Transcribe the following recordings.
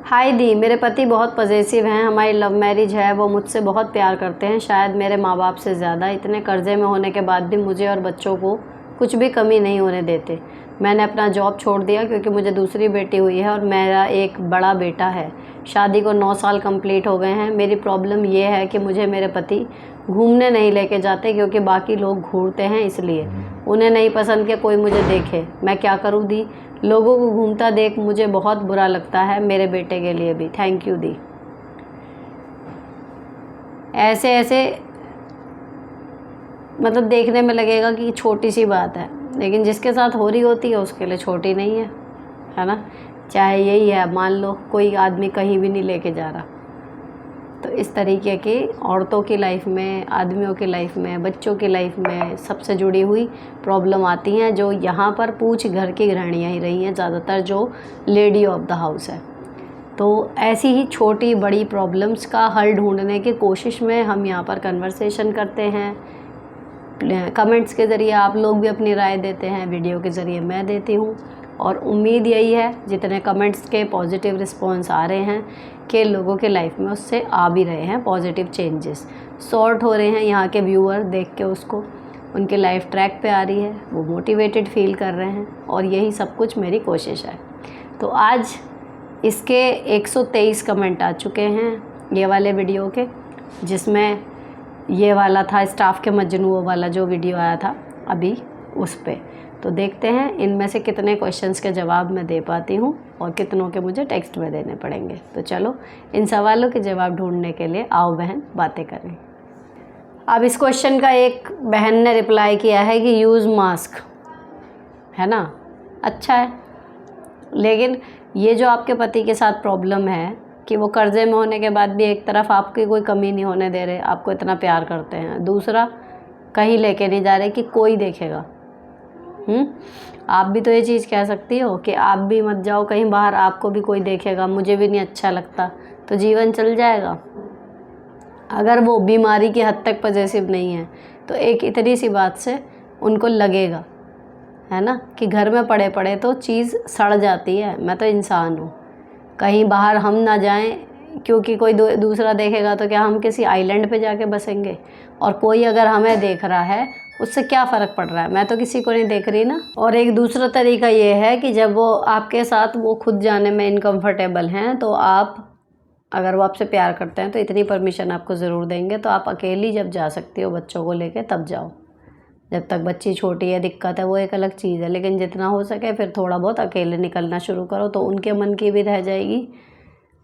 हाय दी, मेरे पति बहुत पॉजेसिव हैं। हमारी लव मैरिज है। वो मुझसे बहुत प्यार करते हैं, शायद मेरे माँ बाप से ज़्यादा। इतने कर्जे में होने के बाद भी मुझे और बच्चों को कुछ भी कमी नहीं होने देते। मैंने अपना जॉब छोड़ दिया क्योंकि मुझे दूसरी बेटी हुई है और मेरा एक बड़ा बेटा है। शादी को 9 साल कंप्लीट हो गए हैं। मेरी प्रॉब्लम ये है कि मुझे मेरे पति घूमने नहीं लेके जाते क्योंकि बाकी लोग घूरते हैं, इसलिए उन्हें नहीं पसंद कि कोई मुझे देखे। मैं क्या करूँ दी? लोगों को घूमता देख मुझे बहुत बुरा लगता है, मेरे बेटे के लिए भी। थैंक यू दी। ऐसे ऐसे मतलब देखने में लगेगा कि छोटी सी बात है, लेकिन जिसके साथ हो रही होती है उसके लिए छोटी नहीं है ना। चाहे यही है, मान लो कोई आदमी कहीं भी नहीं लेके जा रहा, तो इस तरीके की औरतों की लाइफ में, आदमियों की लाइफ में, बच्चों की लाइफ में सबसे जुड़ी हुई प्रॉब्लम आती हैं, जो यहाँ पर पूछ घर की गृहिणियाँ ही रही हैं ज़्यादातर, जो लेडी ऑफ द हाउस है। तो ऐसी ही छोटी बड़ी प्रॉब्लम्स का हल ढूंढने की कोशिश में हम यहाँ पर कन्वर्सेशन करते हैं। कमेंट्स के ज़रिए आप लोग भी अपनी राय देते हैं, वीडियो के ज़रिए मैं देती हूँ। और उम्मीद यही है, जितने कमेंट्स के पॉजिटिव रिस्पॉन्स आ रहे हैं, कि लोगों के लाइफ में उससे आ भी रहे हैं पॉजिटिव चेंजेस, सॉर्ट हो रहे हैं। यहाँ के व्यूअर देख के उसको, उनके लाइफ ट्रैक पे आ रही है, वो मोटिवेटेड फील कर रहे हैं, और यही सब कुछ मेरी कोशिश है। तो आज इसके 123 कमेंट आ चुके हैं ये वाले वीडियो के, जिसमें ये वाला था स्टाफ के मजनू वाला जो वीडियो आया था अभी, उस पे। तो देखते हैं इनमें से कितने क्वेश्चंस के जवाब मैं दे पाती हूँ और कितनों के मुझे टेक्स्ट में देने पड़ेंगे। तो चलो इन सवालों के जवाब ढूंढने के लिए आओ बहन बातें करें। अब इस क्वेश्चन का एक बहन ने रिप्लाई किया है कि यूज़ मास्क, है ना, अच्छा है। लेकिन ये जो आपके पति के साथ प्रॉब्लम है कि वो कर्जे में होने के बाद भी एक तरफ आपकी कोई कमी नहीं होने दे रहे, आपको इतना प्यार करते हैं, दूसरा कहीं लेके नहीं जा रहे कि कोई देखेगा। आप भी तो ये चीज़ कह सकती हो कि आप भी मत जाओ कहीं बाहर, आपको भी कोई देखेगा, मुझे भी नहीं अच्छा लगता, तो जीवन चल जाएगा। अगर वो बीमारी की हद तक पॉजेसिव नहीं है तो एक इतनी सी बात से उनको लगेगा, है ना, कि घर में पड़े पड़े तो चीज़ सड़ जाती है। मैं तो इंसान हूँ, कहीं बाहर हम ना जाएं क्योंकि कोई दूसरा देखेगा, तो क्या हम किसी आइलैंड पे जाके बसेंगे? और कोई अगर हमें देख रहा है उससे क्या फ़र्क पड़ रहा है? मैं तो किसी को नहीं देख रही ना। और एक दूसरा तरीका ये है कि जब वो आपके साथ वो खुद जाने में इनकम्फर्टेबल हैं, तो आप, अगर वो आपसे प्यार करते हैं तो इतनी परमिशन आपको ज़रूर देंगे, तो आप अकेली जब जा सकती हो बच्चों को लेके तब जाओ। जब तक बच्ची छोटी है, दिक्कत है, वो एक अलग चीज़ है, लेकिन जितना हो सके फिर थोड़ा बहुत अकेले निकलना शुरू करो, तो उनके मन की भी रह जाएगी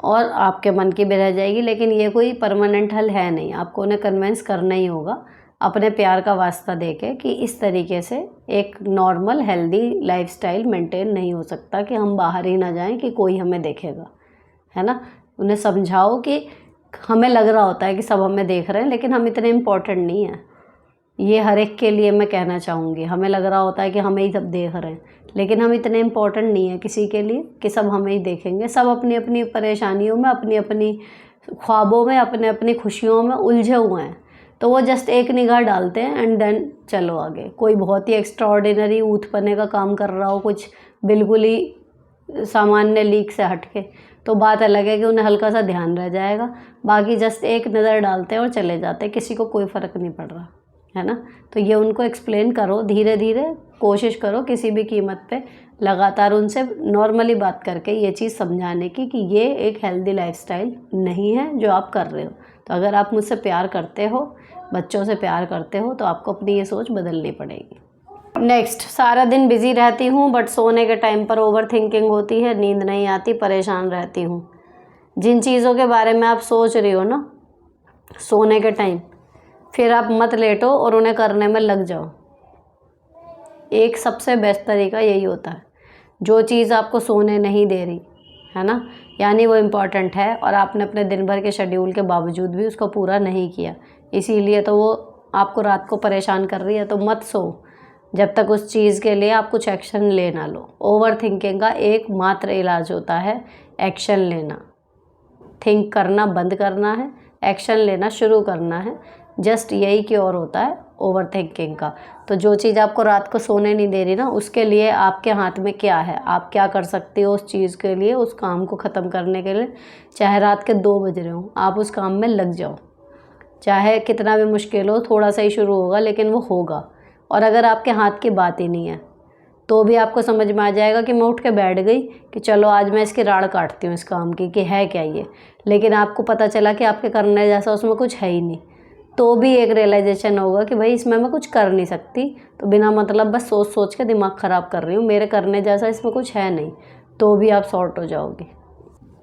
और आपके मन की भी रह जाएगी। लेकिन ये कोई परमानेंट हल है नहीं, आपको उन्हें कन्विंस करना ही होगा अपने प्यार का वास्ता देके कि इस तरीके से एक नॉर्मल हेल्दी लाइफस्टाइल मेंटेन नहीं हो सकता कि हम बाहर ही ना जाएं कि कोई हमें देखेगा, है ना। उन्हें समझाओ कि हमें लग रहा होता है कि सब हमें देख रहे हैं, लेकिन हम इतने इम्पोर्टेंट नहीं हैं। ये हर एक के लिए मैं कहना चाहूँगी। हमें लग रहा होता है कि हमें ही सब देख रहे हैं, लेकिन हम इतने इम्पोर्टेंट नहीं है किसी के लिए कि सब हमें ही देखेंगे। सब अपनी अपनी परेशानियों में, अपनी अपनी ख्वाबों में, अपने अपनी खुशियों में उलझे हुए हैं, तो वो जस्ट एक निगाह डालते हैं एंड देन चलो आगे। कोई बहुत ही एक्स्ट्राऑर्डिनरी ऊथपने का काम कर रहा हो, कुछ बिल्कुल ही सामान्य लीक से हटके, तो बात अलग है कि उन्हें हल्का सा ध्यान रह जाएगा। बाकी जस्ट एक नज़र डालते हैं और चले जाते हैं, किसी को कोई फ़र्क नहीं पड़ रहा, है ना। तो ये उनको एक्सप्लेन करो, धीरे धीरे कोशिश करो किसी भी कीमत पे लगातार उनसे नॉर्मली बात करके ये चीज़ समझाने की कि ये एक हेल्दी लाइफस्टाइल नहीं है जो आप कर रहे हो। तो अगर आप मुझसे प्यार करते हो, बच्चों से प्यार करते हो, तो आपको अपनी ये सोच बदलनी पड़ेगी। नेक्स्ट, सारा दिन बिजी रहती हूँ बट सोने के टाइम पर ओवर थिंकिंग होती है, नींद नहीं आती, परेशान रहती हूँ। जिन चीज़ों के बारे में आप सोच रही हो ना सोने के टाइम, फिर आप मत लेटो और उन्हें करने में लग जाओ। एक सबसे बेस्ट तरीका यही होता है। जो चीज़ आपको सोने नहीं दे रही है ना, यानी वो इम्पॉर्टेंट है और आपने अपने दिन भर के शेड्यूल के बावजूद भी उसको पूरा नहीं किया, इसीलिए तो वो आपको रात को परेशान कर रही है। तो मत सो जब तक उस चीज़ के लिए आप कुछ एक्शन ले ना लो। ओवर थिंकिंग का एकमात्र इलाज होता है एक्शन लेना। थिंक करना बंद करना है, एक्शन लेना शुरू करना है, जस्ट यही क्योर होता है ओवर थिंकिंग का। तो जो चीज़ आपको रात को सोने नहीं दे रही ना, उसके लिए आपके हाथ में क्या है, आप क्या कर सकती हो उस चीज़ के लिए, उस काम को ख़त्म करने के लिए। चाहे रात के 2 बज रहे हो, आप उस काम में लग जाओ, चाहे कितना भी मुश्किल हो, थोड़ा सा ही शुरू होगा लेकिन वो होगा। और अगर आपके हाथ की बात ही नहीं है तो भी आपको समझ में आ जाएगा कि मैं उठ के बैठ गई कि चलो आज मैं इसकी राड़ काटती हूँ इस काम की, कि है क्या ये, लेकिन आपको पता चला कि आपके करने जैसा उसमें कुछ है ही नहीं, तो भी एक रियलाइजेशन होगा कि भाई इसमें मैं कुछ कर नहीं सकती, तो बिना मतलब बस सोच सोच के दिमाग ख़राब कर रही हूँ, मेरे करने जैसा इसमें कुछ है नहीं, तो भी आप सॉर्ट हो जाओगे।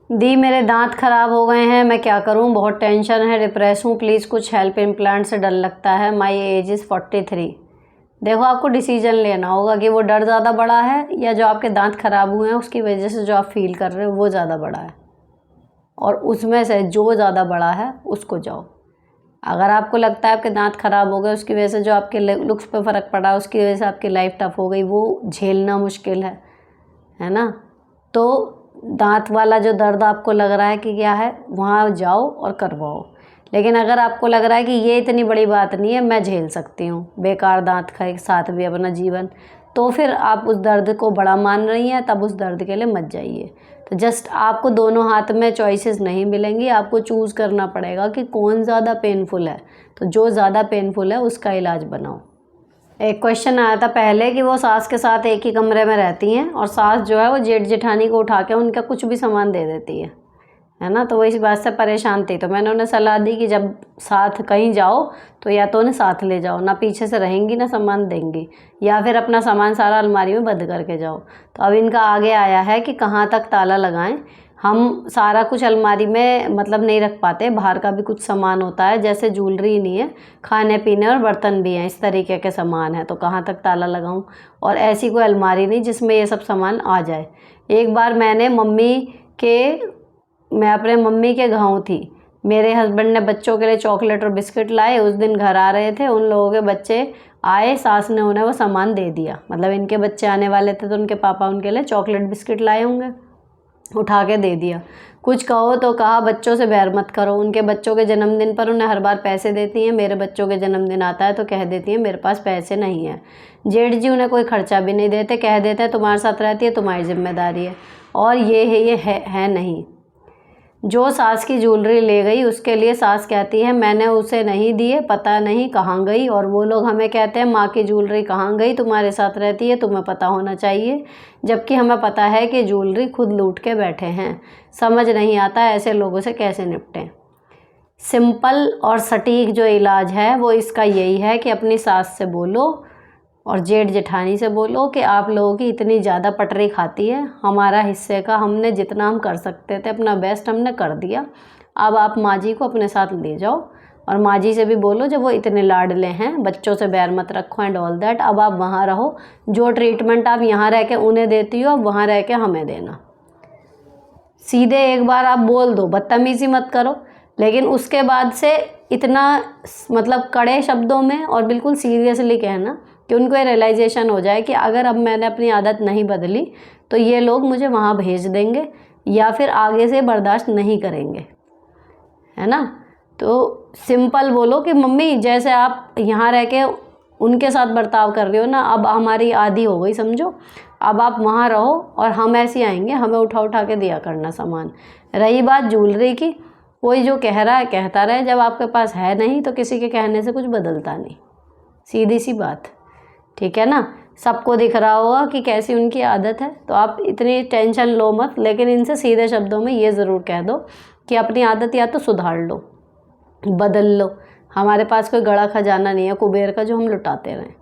दी मेरे दांत खराब हो गए हैं, मैं क्या करूं, बहुत टेंशन है, डिप्रेस हूं, प्लीज़ कुछ हेल्प, इम्प्लांट से डर लगता है, माई एज इज़ 43। देखो आपको डिसीजन लेना होगा कि वो डर ज़्यादा बड़ा है या जो आपके दांत खराब हुए हैं उसकी वजह से जो आप फील कर रहे हो वो ज़्यादा बड़ा है, और उसमें से जो ज़्यादा बड़ा है उसको जाओ। अगर आपको लगता है आपके दांत खराब हो गए उसकी वजह से जो आपके लुक्स पे फ़र्क पड़ा, उसकी वजह से आपकी लाइफ टफ हो गई, वो झेलना मुश्किल है ना, तो दांत वाला जो दर्द आपको लग रहा है कि क्या है, वहाँ जाओ और करवाओ। लेकिन अगर आपको लग रहा है कि ये इतनी बड़ी बात नहीं है, मैं झेल सकती हूँ बेकार दांत का एक साथ भी अपना जीवन, तो फिर आप उस दर्द को बड़ा मान रही हैं, तब उस दर्द के लिए मत जाइए। तो जस्ट आपको दोनों हाथ में चॉइसेस नहीं मिलेंगी, आपको चूज़ करना पड़ेगा कि कौन ज़्यादा पेनफुल है, तो जो ज़्यादा पेनफुल है उसका इलाज बनाओ। एक क्वेश्चन आया था पहले कि वो सास के साथ एक ही कमरे में रहती हैं और सास जो है वो जेठ जेठानी को उठा के उनका कुछ भी सामान दे देती है ना, तो वो इस बात से परेशान थी। तो मैंने उन्हें सलाह दी कि जब साथ कहीं जाओ तो या तो उन्हें साथ ले जाओ, ना पीछे से रहेंगी ना सामान देंगी, या फिर अपना सामान सारा अलमारी में बंद करके जाओ। तो अब इनका आगे आया है कि कहाँ तक ताला लगाएं। हम सारा कुछ अलमारी में मतलब नहीं रख पाते, बाहर का भी कुछ सामान होता है, जैसे ज्वेलरी नहीं है, खाने पीने और बर्तन भी हैं, इस तरीके के सामान है, तो कहाँ तक ताला लगाऊं। और ऐसी कोई अलमारी नहीं जिसमें ये सब सामान आ जाए। एक बार मैं अपने मम्मी के गाँव थी, मेरे हस्बैंड ने बच्चों के लिए चॉकलेट और बिस्किट लाए, उस दिन घर आ रहे थे, उन लोगों के बच्चे आए, सास ने उन्हें वो सामान दे दिया, मतलब इनके बच्चे आने वाले थे तो उनके पापा उनके लिए चॉकलेट बिस्किट लाए होंगे, उठा के दे दिया। कुछ कहो तो कहा बच्चों से बैर मत करो, उनके बच्चों के जन्मदिन पर उन्हें हर बार पैसे देती हैं, मेरे बच्चों के जन्मदिन आता है तो कह देती हैं मेरे पास पैसे नहीं है। जेठ जी उन्हें कोई खर्चा भी नहीं देते, कह देते हैं तुम्हारे साथ रहती है, तुम्हारी जिम्मेदारी है, और ये है नहीं। जो सास की ज्वेलरी ले गई उसके लिए सास कहती है मैंने उसे नहीं दिए, पता नहीं कहाँ गई, और वो लोग हमें कहते हैं माँ की ज्वेलरी कहाँ गई, तुम्हारे साथ रहती है, तुम्हें पता होना चाहिए, जबकि हमें पता है कि ज्वेलरी खुद लूट के बैठे हैं। समझ नहीं आता ऐसे लोगों से कैसे निपटें। सिंपल और सटीक जो इलाज है वो इसका यही है कि अपनी सास से बोलो और जेठ जेठानी से बोलो कि आप लोगों की इतनी ज़्यादा पटरी खाती है, हमारा हिस्से का हमने जितना हम कर सकते थे अपना बेस्ट हमने कर दिया, अब आप माँ जी को अपने साथ ले जाओ, और माँ जी से भी बोलो जब वो इतने लाडले हैं, बच्चों से बैर मत रखो एंड ऑल दैट, अब आप वहाँ रहो, जो ट्रीटमेंट आप यहाँ रह के उन्हें देती हो अब वहाँ रह के हमें देना। सीधे एक बार आप बोल दो, बदतमीज़ी मत करो, लेकिन उसके बाद से इतना मतलब कड़े शब्दों में और बिल्कुल सीरियसली कहना कि उनको ये रियलाइजेशन हो जाए कि अगर अब मैंने अपनी आदत नहीं बदली तो ये लोग मुझे वहाँ भेज देंगे या फिर आगे से बर्दाश्त नहीं करेंगे, है ना। तो सिंपल बोलो कि मम्मी जैसे आप यहाँ रह के उनके साथ बर्ताव कर रहे हो ना, अब हमारी आदी हो गई समझो, अब आप वहाँ रहो और हम ऐसे आएंगे, हमें उठा उठा के दिया करना सामान। रही बात ज्वेलरी की, कोई जो कह रहा है कहता रहे, जब आपके पास है नहीं तो किसी के कहने से कुछ बदलता नहीं, सीधी सी बात, ठीक है ना। सबको दिख रहा होगा कि कैसी उनकी आदत है, तो आप इतनी टेंशन लो मत, लेकिन इनसे सीधे शब्दों में ये ज़रूर कह दो कि अपनी आदत या तो सुधार लो, बदल लो, हमारे पास कोई गड़ा खजाना नहीं है कुबेर का जो हम लुटाते रहें,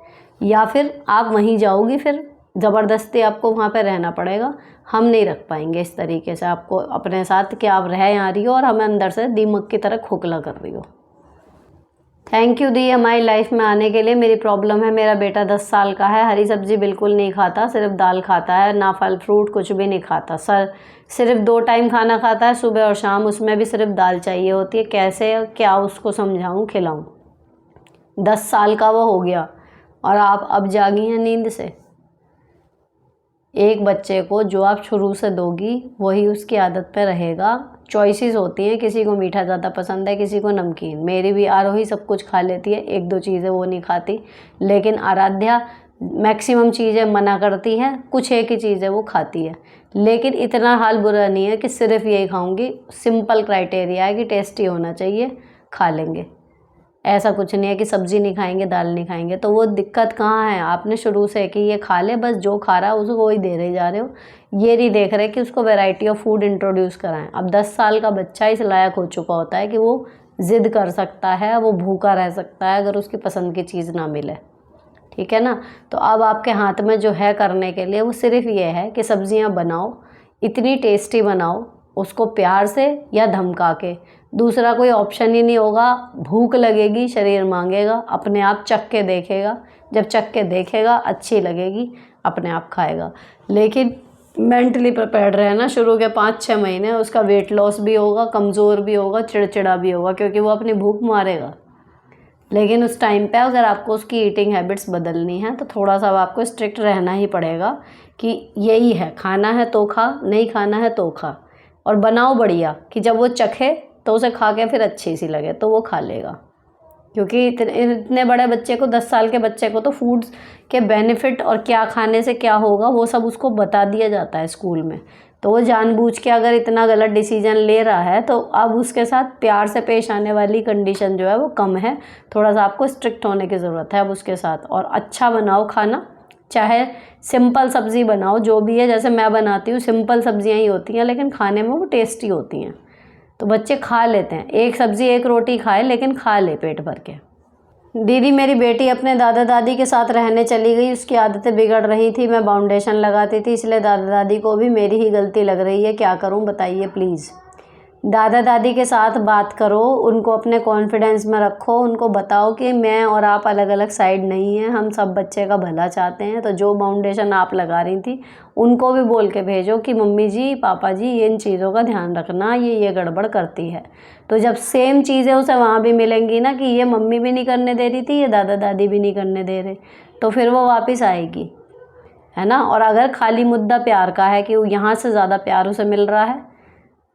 या फिर आप वहीं जाओगी, फिर ज़बरदस्ती आपको वहाँ पे रहना पड़ेगा, हम नहीं रख पाएंगे इस तरीके से आपको अपने साथ कि आप रह यहाँ रही हो और हमें अंदर से दीमक की तरह खोखला कर रही हो। थैंक यू दी हमारी लाइफ में आने के लिए। मेरी प्रॉब्लम है, मेरा बेटा 10 साल का है, हरी सब्जी बिल्कुल नहीं खाता, सिर्फ दाल खाता है, ना फल फ्रूट कुछ भी नहीं खाता सर, सिर्फ 2 टाइम खाना खाता है, सुबह और शाम, उसमें भी सिर्फ दाल चाहिए होती है, कैसे क्या उसको समझाऊं खिलाऊं। 10 साल का वो हो गया और आप अब जागी हैं नींद से। एक बच्चे को जो आप शुरू से दोगी वही उसकी आदत पे रहेगा, चॉइसेस होती हैं, किसी को मीठा ज़्यादा पसंद है, किसी को नमकीन। मेरी भी आरोही सब कुछ खा लेती है, 1-2 चीज़ें वो नहीं खाती, लेकिन आराध्या मैक्सिमम चीज़ें मना करती है, कुछ एक ही चीज़ें वो खाती है। लेकिन इतना हाल बुरा नहीं है कि सिर्फ यही खाऊंगी, सिंपल क्राइटेरिया है कि टेस्टी होना चाहिए, खा लेंगे। ऐसा कुछ नहीं है कि सब्ज़ी नहीं खाएंगे, दाल नहीं खाएंगे। तो वो दिक्कत कहाँ है, आपने शुरू से कि ये खा ले, बस जो खा रहा है उसको वही दे रहे जा रहे हो, ये नहीं देख रहे कि उसको वैरायटी ऑफ फूड इंट्रोड्यूस कराएं। अब 10 साल का बच्चा इस लायक हो चुका होता है कि वो ज़िद कर सकता है, वो भूखा रह सकता है अगर उसकी पसंद की चीज़ ना मिले, ठीक है ना। तो अब आपके हाथ में जो है करने के लिए वो सिर्फ ये है कि सब्जियां बनाओ, इतनी टेस्टी बनाओ, उसको प्यार से या धमका के, दूसरा कोई ऑप्शन ही नहीं होगा। भूख लगेगी, शरीर मांगेगा, अपने आप चख के देखेगा, जब चख के देखेगा अच्छी लगेगी, अपने आप खाएगा। लेकिन मेंटली प्रिपेयर्ड रहना, शुरू के 5-6 महीने उसका वेट लॉस भी होगा, कमज़ोर भी होगा, चिड़चिड़ा भी होगा, क्योंकि वो अपनी भूख मारेगा। लेकिन उस टाइम पे अगर आपको उसकी ईटिंग हैबिट्स बदलनी है तो थोड़ा सा आपको स्ट्रिक्ट रहना ही पड़ेगा कि यही है, खाना है तो खा, नहीं खाना है तो खा। और बनाओ बढ़िया कि जब वो चखे तो उसे खा के फिर अच्छी सी लगे तो वो खा लेगा। क्योंकि इतने बड़े बच्चे को, 10 साल के बच्चे को तो फूड्स के बेनिफिट और क्या खाने से क्या होगा वो सब उसको बता दिया जाता है स्कूल में। तो वो जानबूझ के अगर इतना गलत डिसीजन ले रहा है तो अब उसके साथ प्यार से पेश आने वाली कंडीशन जो है वो कम है। थोड़ा सा आपको स्ट्रिक्ट होने की ज़रूरत है अब उसके साथ। और अच्छा बनाओ खाना, चाहे सिंपल सब्ज़ी बनाओ, जो भी है, जैसे मैं बनाती हूँ सिंपल सब्जियाँ ही होती हैं लेकिन खाने में वो टेस्टी होती हैं, तो बच्चे खा लेते हैं। एक सब्ज़ी एक रोटी खाए लेकिन खा ले पेट भर के। दीदी मेरी बेटी अपने दादा दादी के साथ रहने चली गई, उसकी आदतें बिगड़ रही थी, मैं बाउंडेशन लगाती थी, इसलिए दादा दादी को भी मेरी ही गलती लग रही है, क्या करूं बताइए प्लीज़। दादा दादी के साथ बात करो, उनको अपने कॉन्फिडेंस में रखो, उनको बताओ कि मैं और आप अलग अलग साइड नहीं हैं, हम सब बच्चे का भला चाहते हैं। तो जो बाउंडेशन आप लगा रही थी उनको भी बोल के भेजो कि मम्मी जी, पापा जी, इन चीज़ों का ध्यान रखना, ये गड़बड़ करती है। तो जब सेम चीज़ें उसे वहाँ भी मिलेंगी ना कि ये मम्मी भी नहीं करने दे रही थी, ये दादा दादी भी नहीं करने दे रहे, तो फिर वो वापस आएगी, है ना। और अगर खाली मुद्दा प्यार का है कि यहाँ से ज़्यादा प्यार उसे मिल रहा है,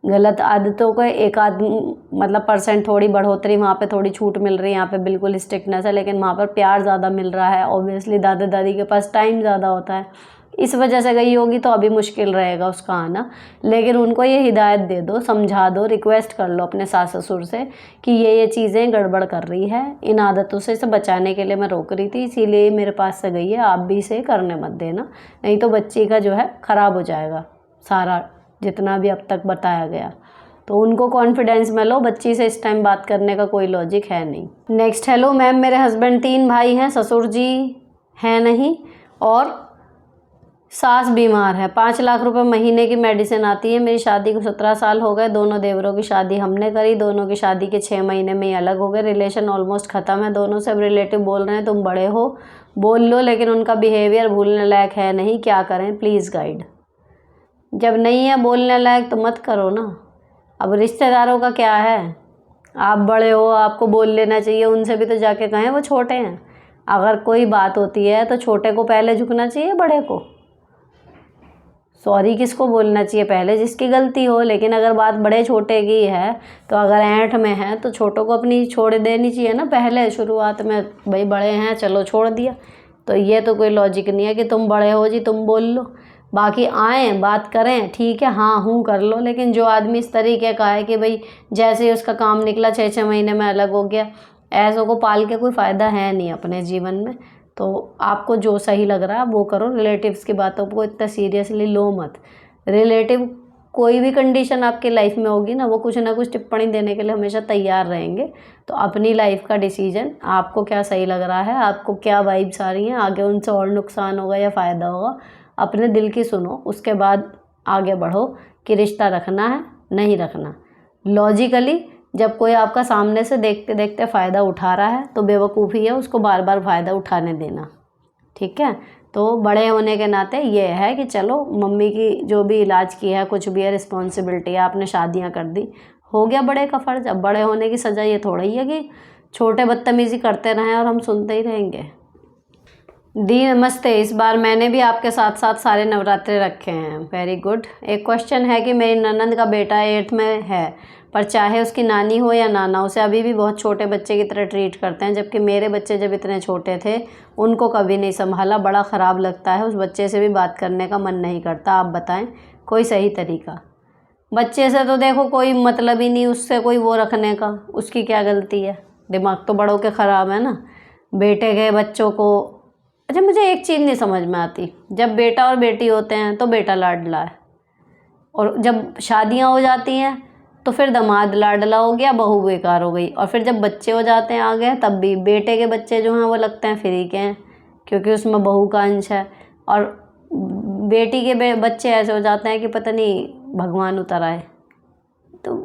गलत आदतों को एक आध मतलब % थोड़ी बढ़ोतरी, वहाँ पे थोड़ी छूट मिल रही है, यहाँ पे बिल्कुल स्ट्रिक्टनेस है, लेकिन वहाँ पर प्यार ज़्यादा मिल रहा है। ऑब्वियसली दादा दादी के पास टाइम ज़्यादा होता है, इस वजह से गई होगी, तो अभी मुश्किल रहेगा उसका आना। लेकिन उनको ये हिदायत दे दो, समझा दो, रिक्वेस्ट कर लो अपने सास ससुर से कि ये चीज़ें गड़बड़ कर रही है, इन आदतों से इसे बचाने के लिए मैं रोक रही थी, इसीलिए मेरे पास से गई है, आप भी इसे करने मत देना, नहीं तो बच्ची का जो है ख़राब हो जाएगा सारा जितना भी अब तक बताया गया। तो उनको कॉन्फिडेंस में लो, बच्ची से इस टाइम बात करने का कोई लॉजिक है नहीं। नेक्स्ट, हेलो मैम, मेरे हस्बैंड 3 भाई हैं, ससुर जी हैं नहीं और सास बीमार है, 5 लाख रुपए महीने की मेडिसिन आती है। मेरी शादी को 17 साल हो गए, दोनों देवरों की शादी हमने करी, दोनों की शादी के 6 महीने में ही अलग हो गए, रिलेशन ऑलमोस्ट ख़त्म है दोनों से। अब रिलेटिव बोल रहे हैं तुम बड़े हो, बोल लो, लेकिन उनका बिहेवियर भूलने लायक है नहीं, क्या करें प्लीज़ गाइड। जब नहीं है बोलने लायक तो मत करो ना। अब रिश्तेदारों का क्या है, आप बड़े हो, आपको बोल लेना चाहिए, उनसे भी तो जाके कहें, वो छोटे हैं। अगर कोई बात होती है तो छोटे को पहले झुकना चाहिए, बड़े को सॉरी किसको बोलना चाहिए पहले, जिसकी गलती हो। लेकिन अगर बात बड़े छोटे की है तो अगर ऐंठ में है तो छोटों को अपनी छोड़ देनी चाहिए ना पहले शुरुआत में, भाई बड़े हैं चलो छोड़ दिया। तो ये तो कोई लॉजिक नहीं है कि तुम बड़े हो जी तुम बोल लो, बाकी आए बात करें ठीक है, हाँ हूँ कर लो। लेकिन जो आदमी इस तरीके का है कि भाई जैसे ही उसका काम निकला 6-6 महीने में अलग हो गया, ऐसों को पाल के कोई फ़ायदा है नहीं अपने जीवन में। तो आपको जो सही लग रहा है वो करो, रिलेटिव्स की बातों को इतना सीरियसली लो मत। रिलेटिव कोई भी कंडीशन आपकी लाइफ में होगी ना, वो कुछ ना कुछ टिप्पणी देने के लिए हमेशा तैयार रहेंगे। तो अपनी लाइफ का डिसीजन, आपको क्या सही लग रहा है, आपको क्या वाइब्स आ रही हैं, आगे उनसे और नुकसान होगा या फ़ायदा होगा, अपने दिल की सुनो, उसके बाद आगे बढ़ो कि रिश्ता रखना है नहीं रखना। लॉजिकली जब कोई आपका सामने से देखते देखते फ़ायदा उठा रहा है तो बेवकूफ़ी है उसको बार बार फ़ायदा उठाने देना, ठीक है। तो बड़े होने के नाते ये है कि चलो मम्मी की जो भी इलाज की है, कुछ भी है रिस्पॉन्सिबिलिटी है, आपने शादियां कर दी, हो गया बड़े का फ़र्ज। अब बड़े होने की सज़ा ये थोड़ा ही है कि छोटे बदतमीज़ी करते रहें और हम सुनते ही रहेंगे। दी नमस्ते। इस बार मैंने भी आपके साथ साथ सारे नवरात्रे रखे हैं। Very good. एक क्वेश्चन है कि मेरी ननंद का बेटा 8th में है, पर चाहे उसकी नानी हो या नाना, उसे अभी भी बहुत छोटे बच्चे की तरह ट्रीट करते हैं, जबकि मेरे बच्चे जब इतने छोटे थे उनको कभी नहीं संभाला। बड़ा ख़राब लगता है, उस बच्चे से भी बात करने का मन नहीं करता। आप बताएं कोई सही तरीका। बच्चे से तो देखो कोई मतलब ही नहीं, उससे कोई वो रखने का, उसकी क्या गलती है। दिमाग तो बड़ों के ख़राब है ना। बेटे के बच्चों को, अच्छा मुझे एक चीज़ नहीं समझ में आती, जब बेटा और बेटी होते हैं तो बेटा लाडला है, और जब शादियां हो जाती हैं तो फिर दामाद लाडला हो गया, बहू बेकार हो गई, और फिर जब बच्चे हो जाते हैं आगे तब भी बेटे के बच्चे जो हैं वो लगते हैं फ्री के हैं, क्योंकि उसमें बहू का अंश है, और बेटी के बच्चे ऐसे हो जाते हैं कि पता नहीं भगवान उतर आए। तो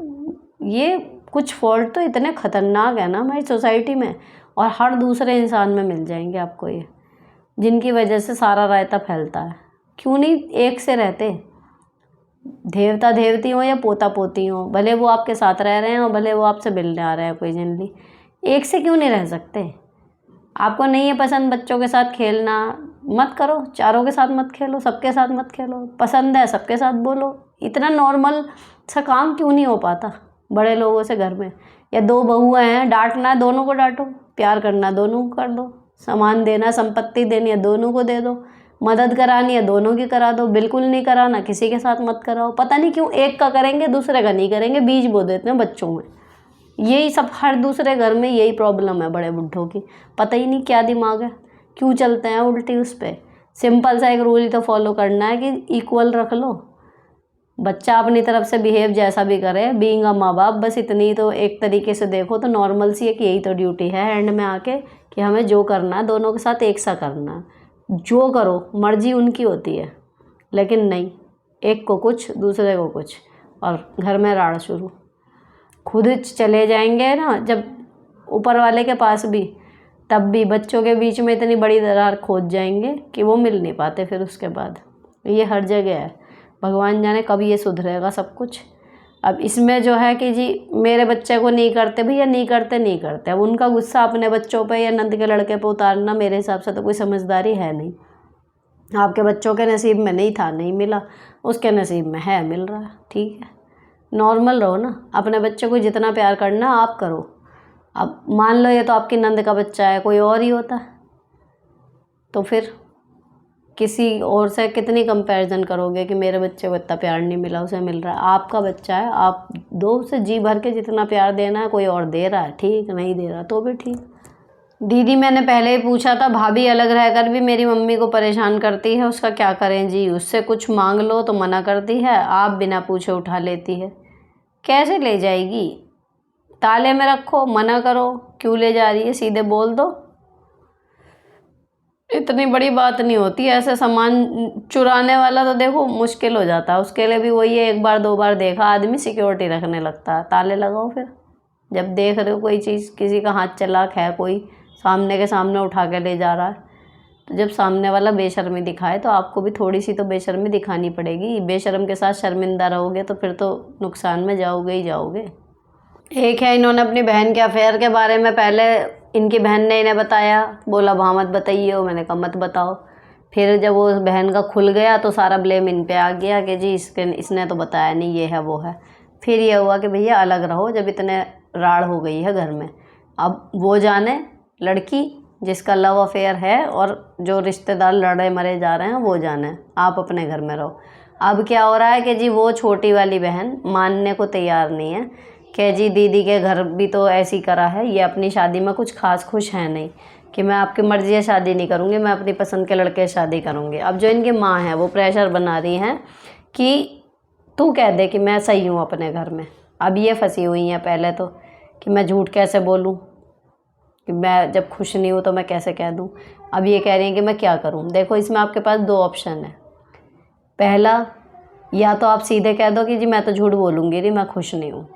ये कुछ फॉल्ट तो इतने ख़तरनाक है ना हमारी सोसाइटी में, और हर दूसरे इंसान में मिल जाएंगे आपको ये, जिनकी वजह से सारा रायता फैलता है। क्यों नहीं एक से रहते, देवता देवती हो या पोता पोती हो, भले वो आपके साथ रह रहे हैं और भले वो आपसे मिलने आ रहे हैं कोई जनरली, एक से क्यों नहीं रह सकते। आपको नहीं है पसंद बच्चों के साथ खेलना, मत करो, चारों के साथ मत खेलो, सबके साथ मत खेलो। पसंद है सबके साथ बोलो। इतना नॉर्मल सा काम क्यों नहीं हो पाता बड़े लोगों से घर में। या 2 बहुएं हैं, डांटना है दोनों को डांटो, प्यार करना दोनों को कर दो, सामान देना संपत्ति देनी है दोनों को दे दो, मदद करानी है दोनों की करा दो, बिल्कुल नहीं कराना किसी के साथ मत कराओ। पता नहीं क्यों एक का करेंगे दूसरे का नहीं करेंगे, बीज बो देते हैं बच्चों में। यही सब हर दूसरे घर में यही प्रॉब्लम है बड़े बुड्ढों की। पता ही नहीं क्या दिमाग है, क्यों चलते हैं उल्टी उस पर। सिंपल सा एक रूल ही तो फॉलो करना है कि इक्वल रख लो। बच्चा अपनी तरफ से बिहेव जैसा भी करे, बीइंग अ माँ बाप, बस इतनी तो एक तरीके से देखो तो नॉर्मल सी है कि यही तो ड्यूटी है एंड में आके, कि हमें जो करना है दोनों के साथ एक सा करना है। जो करो मर्जी उनकी होती है, लेकिन नहीं, एक को कुछ दूसरे को कुछ, और घर में राड़ शुरू। खुद चले जाएंगे ना जब ऊपर वाले के पास भी, तब भी बच्चों के बीच में इतनी बड़ी दरार खोद जाएंगे कि वो मिल नहीं पाते फिर उसके बाद। ये हर जगह है, भगवान जाने कब ये सुधरेगा सब कुछ। अब इसमें जो है कि जी मेरे बच्चे को नहीं करते भैया, नहीं करते नहीं करते, अब उनका गुस्सा अपने बच्चों पे या नंद के लड़के पे उतारना मेरे हिसाब से तो कोई समझदारी है नहीं। आपके बच्चों के नसीब में नहीं था, नहीं मिला, उसके नसीब में है, मिल रहा है, ठीक है। नॉर्मल रहो ना, अपने बच्चे को जितना प्यार करना आप करो। अब मान लो ये तो आपकी नंद का बच्चा है, कोई और ही होता तो फिर किसी और से कितनी कंपैरिजन करोगे कि मेरे बच्चे को इतना प्यार नहीं मिला, उसे मिल रहा है। आपका बच्चा है, आप दो उसे जी भर के, जितना प्यार देना है। कोई और दे रहा है ठीक, नहीं दे रहा तो भी ठीक। दीदी मैंने पहले ही पूछा था, भाभी अलग रहकर भी मेरी मम्मी को परेशान करती है, उसका क्या करें जी। उससे कुछ मांग लो तो मना करती है, आप बिना पूछे उठा लेती है। कैसे ले जाएगी, ताले में रखो, मना करो, क्यों ले जा रही है सीधे बोल दो। इतनी बड़ी बात नहीं होती। ऐसे सामान चुराने वाला तो देखो मुश्किल हो जाता है, उसके लिए भी वही है, 1 बार 2 बार देखा आदमी सिक्योरिटी रखने लगता है। ताले लगाओ फिर, जब देख रहे हो कोई चीज़, किसी का हाथ चलाक है, कोई सामने के सामने उठा के ले जा रहा है, तो जब सामने वाला बेशर्मी दिखाए तो आपको भी थोड़ी सी तो बेशर्मी दिखानी पड़ेगी। बेशर्म के साथ शर्मिंदा रहोगे तो फिर तो नुकसान में जाओगे ही जाओगे। एक है, इन्होंने अपनी बहन के अफेयर के बारे में पहले इनकी बहन ने इन्हें बताया, बोला वहाँ मत बताइए हो, मैंने कहा मत बताओ। फिर जब वो बहन का खुल गया तो सारा ब्लेम इन पे आ गया कि जी इसने तो बताया नहीं, ये है वो है। फिर ये हुआ कि भैया अलग रहो, जब इतने राड़ हो गई है घर में। अब वो जाने लड़की जिसका लव अफेयर है, और जो रिश्तेदार लड़े मरे जा रहे हैं वो जाने, आप अपने घर में रहो। अब क्या हो रहा है कि जी वो छोटी वाली बहन मानने को तैयार नहीं है कि जी दीदी के घर भी तो ऐसी करा है, ये अपनी शादी में कुछ खास खुश है नहीं, कि मैं आपकी मर्ज़ी से शादी नहीं करूँगी, मैं अपनी पसंद के लड़के से शादी करूँगी। अब जो इनकी माँ है वो प्रेशर बना रही हैं कि तू कह दे कि मैं सही हूँ अपने घर में। अब ये फंसी हुई हैं पहले तो, कि मैं झूठ कैसे बोलूँ, कि मैं जब खुश नहीं हूँ तो मैं कैसे कह दूँ। अब ये कह रही हैं कि मैं क्या करूँ। देखो इसमें आपके पास 2 ऑप्शन है। पहला, या तो आप सीधे कह दो कि जी मैं तो झूठ बोलूँगी नहीं, मैं खुश नहीं हूँ।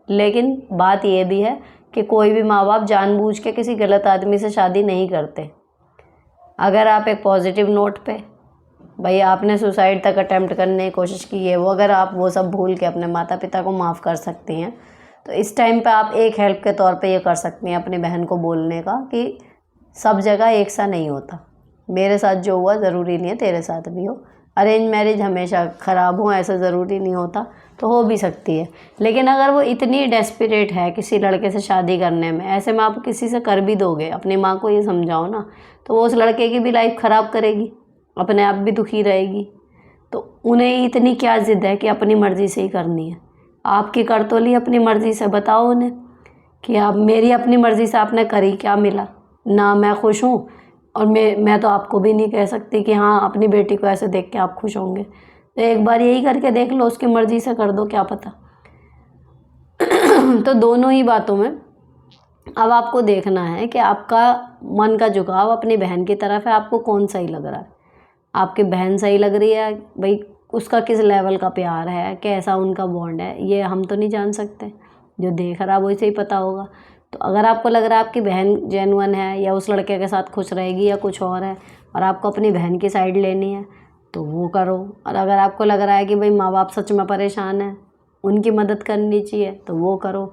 लेकिन बात ये भी है कि कोई भी माँ बाप जानबूझ के किसी गलत आदमी से शादी नहीं करते। अगर आप एक पॉजिटिव नोट पे, भाई आपने सुसाइड तक अटेम्प्ट करने की कोशिश की है, वो अगर आप वो सब भूल के अपने माता पिता को माफ़ कर सकती हैं, तो इस टाइम पे आप एक हेल्प के तौर पे ये कर सकती हैं अपनी बहन को बोलने का कि सब जगह एक सा नहीं होता। मेरे साथ जो हुआ ज़रूरी नहीं है तेरे साथ भी हो। अरेंज मैरिज हमेशा ख़राब हो ऐसा ज़रूरी नहीं होता, तो हो भी सकती है। लेकिन अगर वो इतनी डेस्परेट है किसी लड़के से शादी करने में, ऐसे में आप किसी से कर भी दोगे, अपनी माँ को ये समझाओ ना, तो वो उस लड़के की भी लाइफ ख़राब करेगी, अपने आप भी दुखी रहेगी। तो उन्हें इतनी क्या ज़िद है कि अपनी मर्ज़ी से ही करनी है। आपकी कर तो ली अपनी मर्ज़ी से, बताओ उन्हें कि आप मेरी अपनी मर्ज़ी से आपने करी, क्या मिला? ना मैं खुश हूँ, और मैं तो आपको भी नहीं कह सकती कि हाँ अपनी बेटी को ऐसे देख के आप खुश होंगे। तो एक बार यही करके देख लो, उसकी मर्ज़ी से कर दो, क्या पता। तो दोनों ही बातों में अब आपको देखना है कि आपका मन का झुकाव अपनी बहन की तरफ है, आपको कौन सही लग रहा है। आपकी बहन सही लग रही है भाई, उसका किस लेवल का प्यार है, कैसा उनका बॉन्ड है, ये हम तो नहीं जान सकते, जो देख रहा है वो इसे ही पता होगा। तो अगर आपको लग रहा है आपकी बहन जेन्युइन है या उस लड़के के साथ खुश रहेगी या कुछ और है, और आपको अपनी बहन की साइड लेनी है, तो वो करो। और अगर आपको लग रहा है कि भाई माँ बाप सच में परेशान है, उनकी मदद करनी चाहिए, तो वो करो।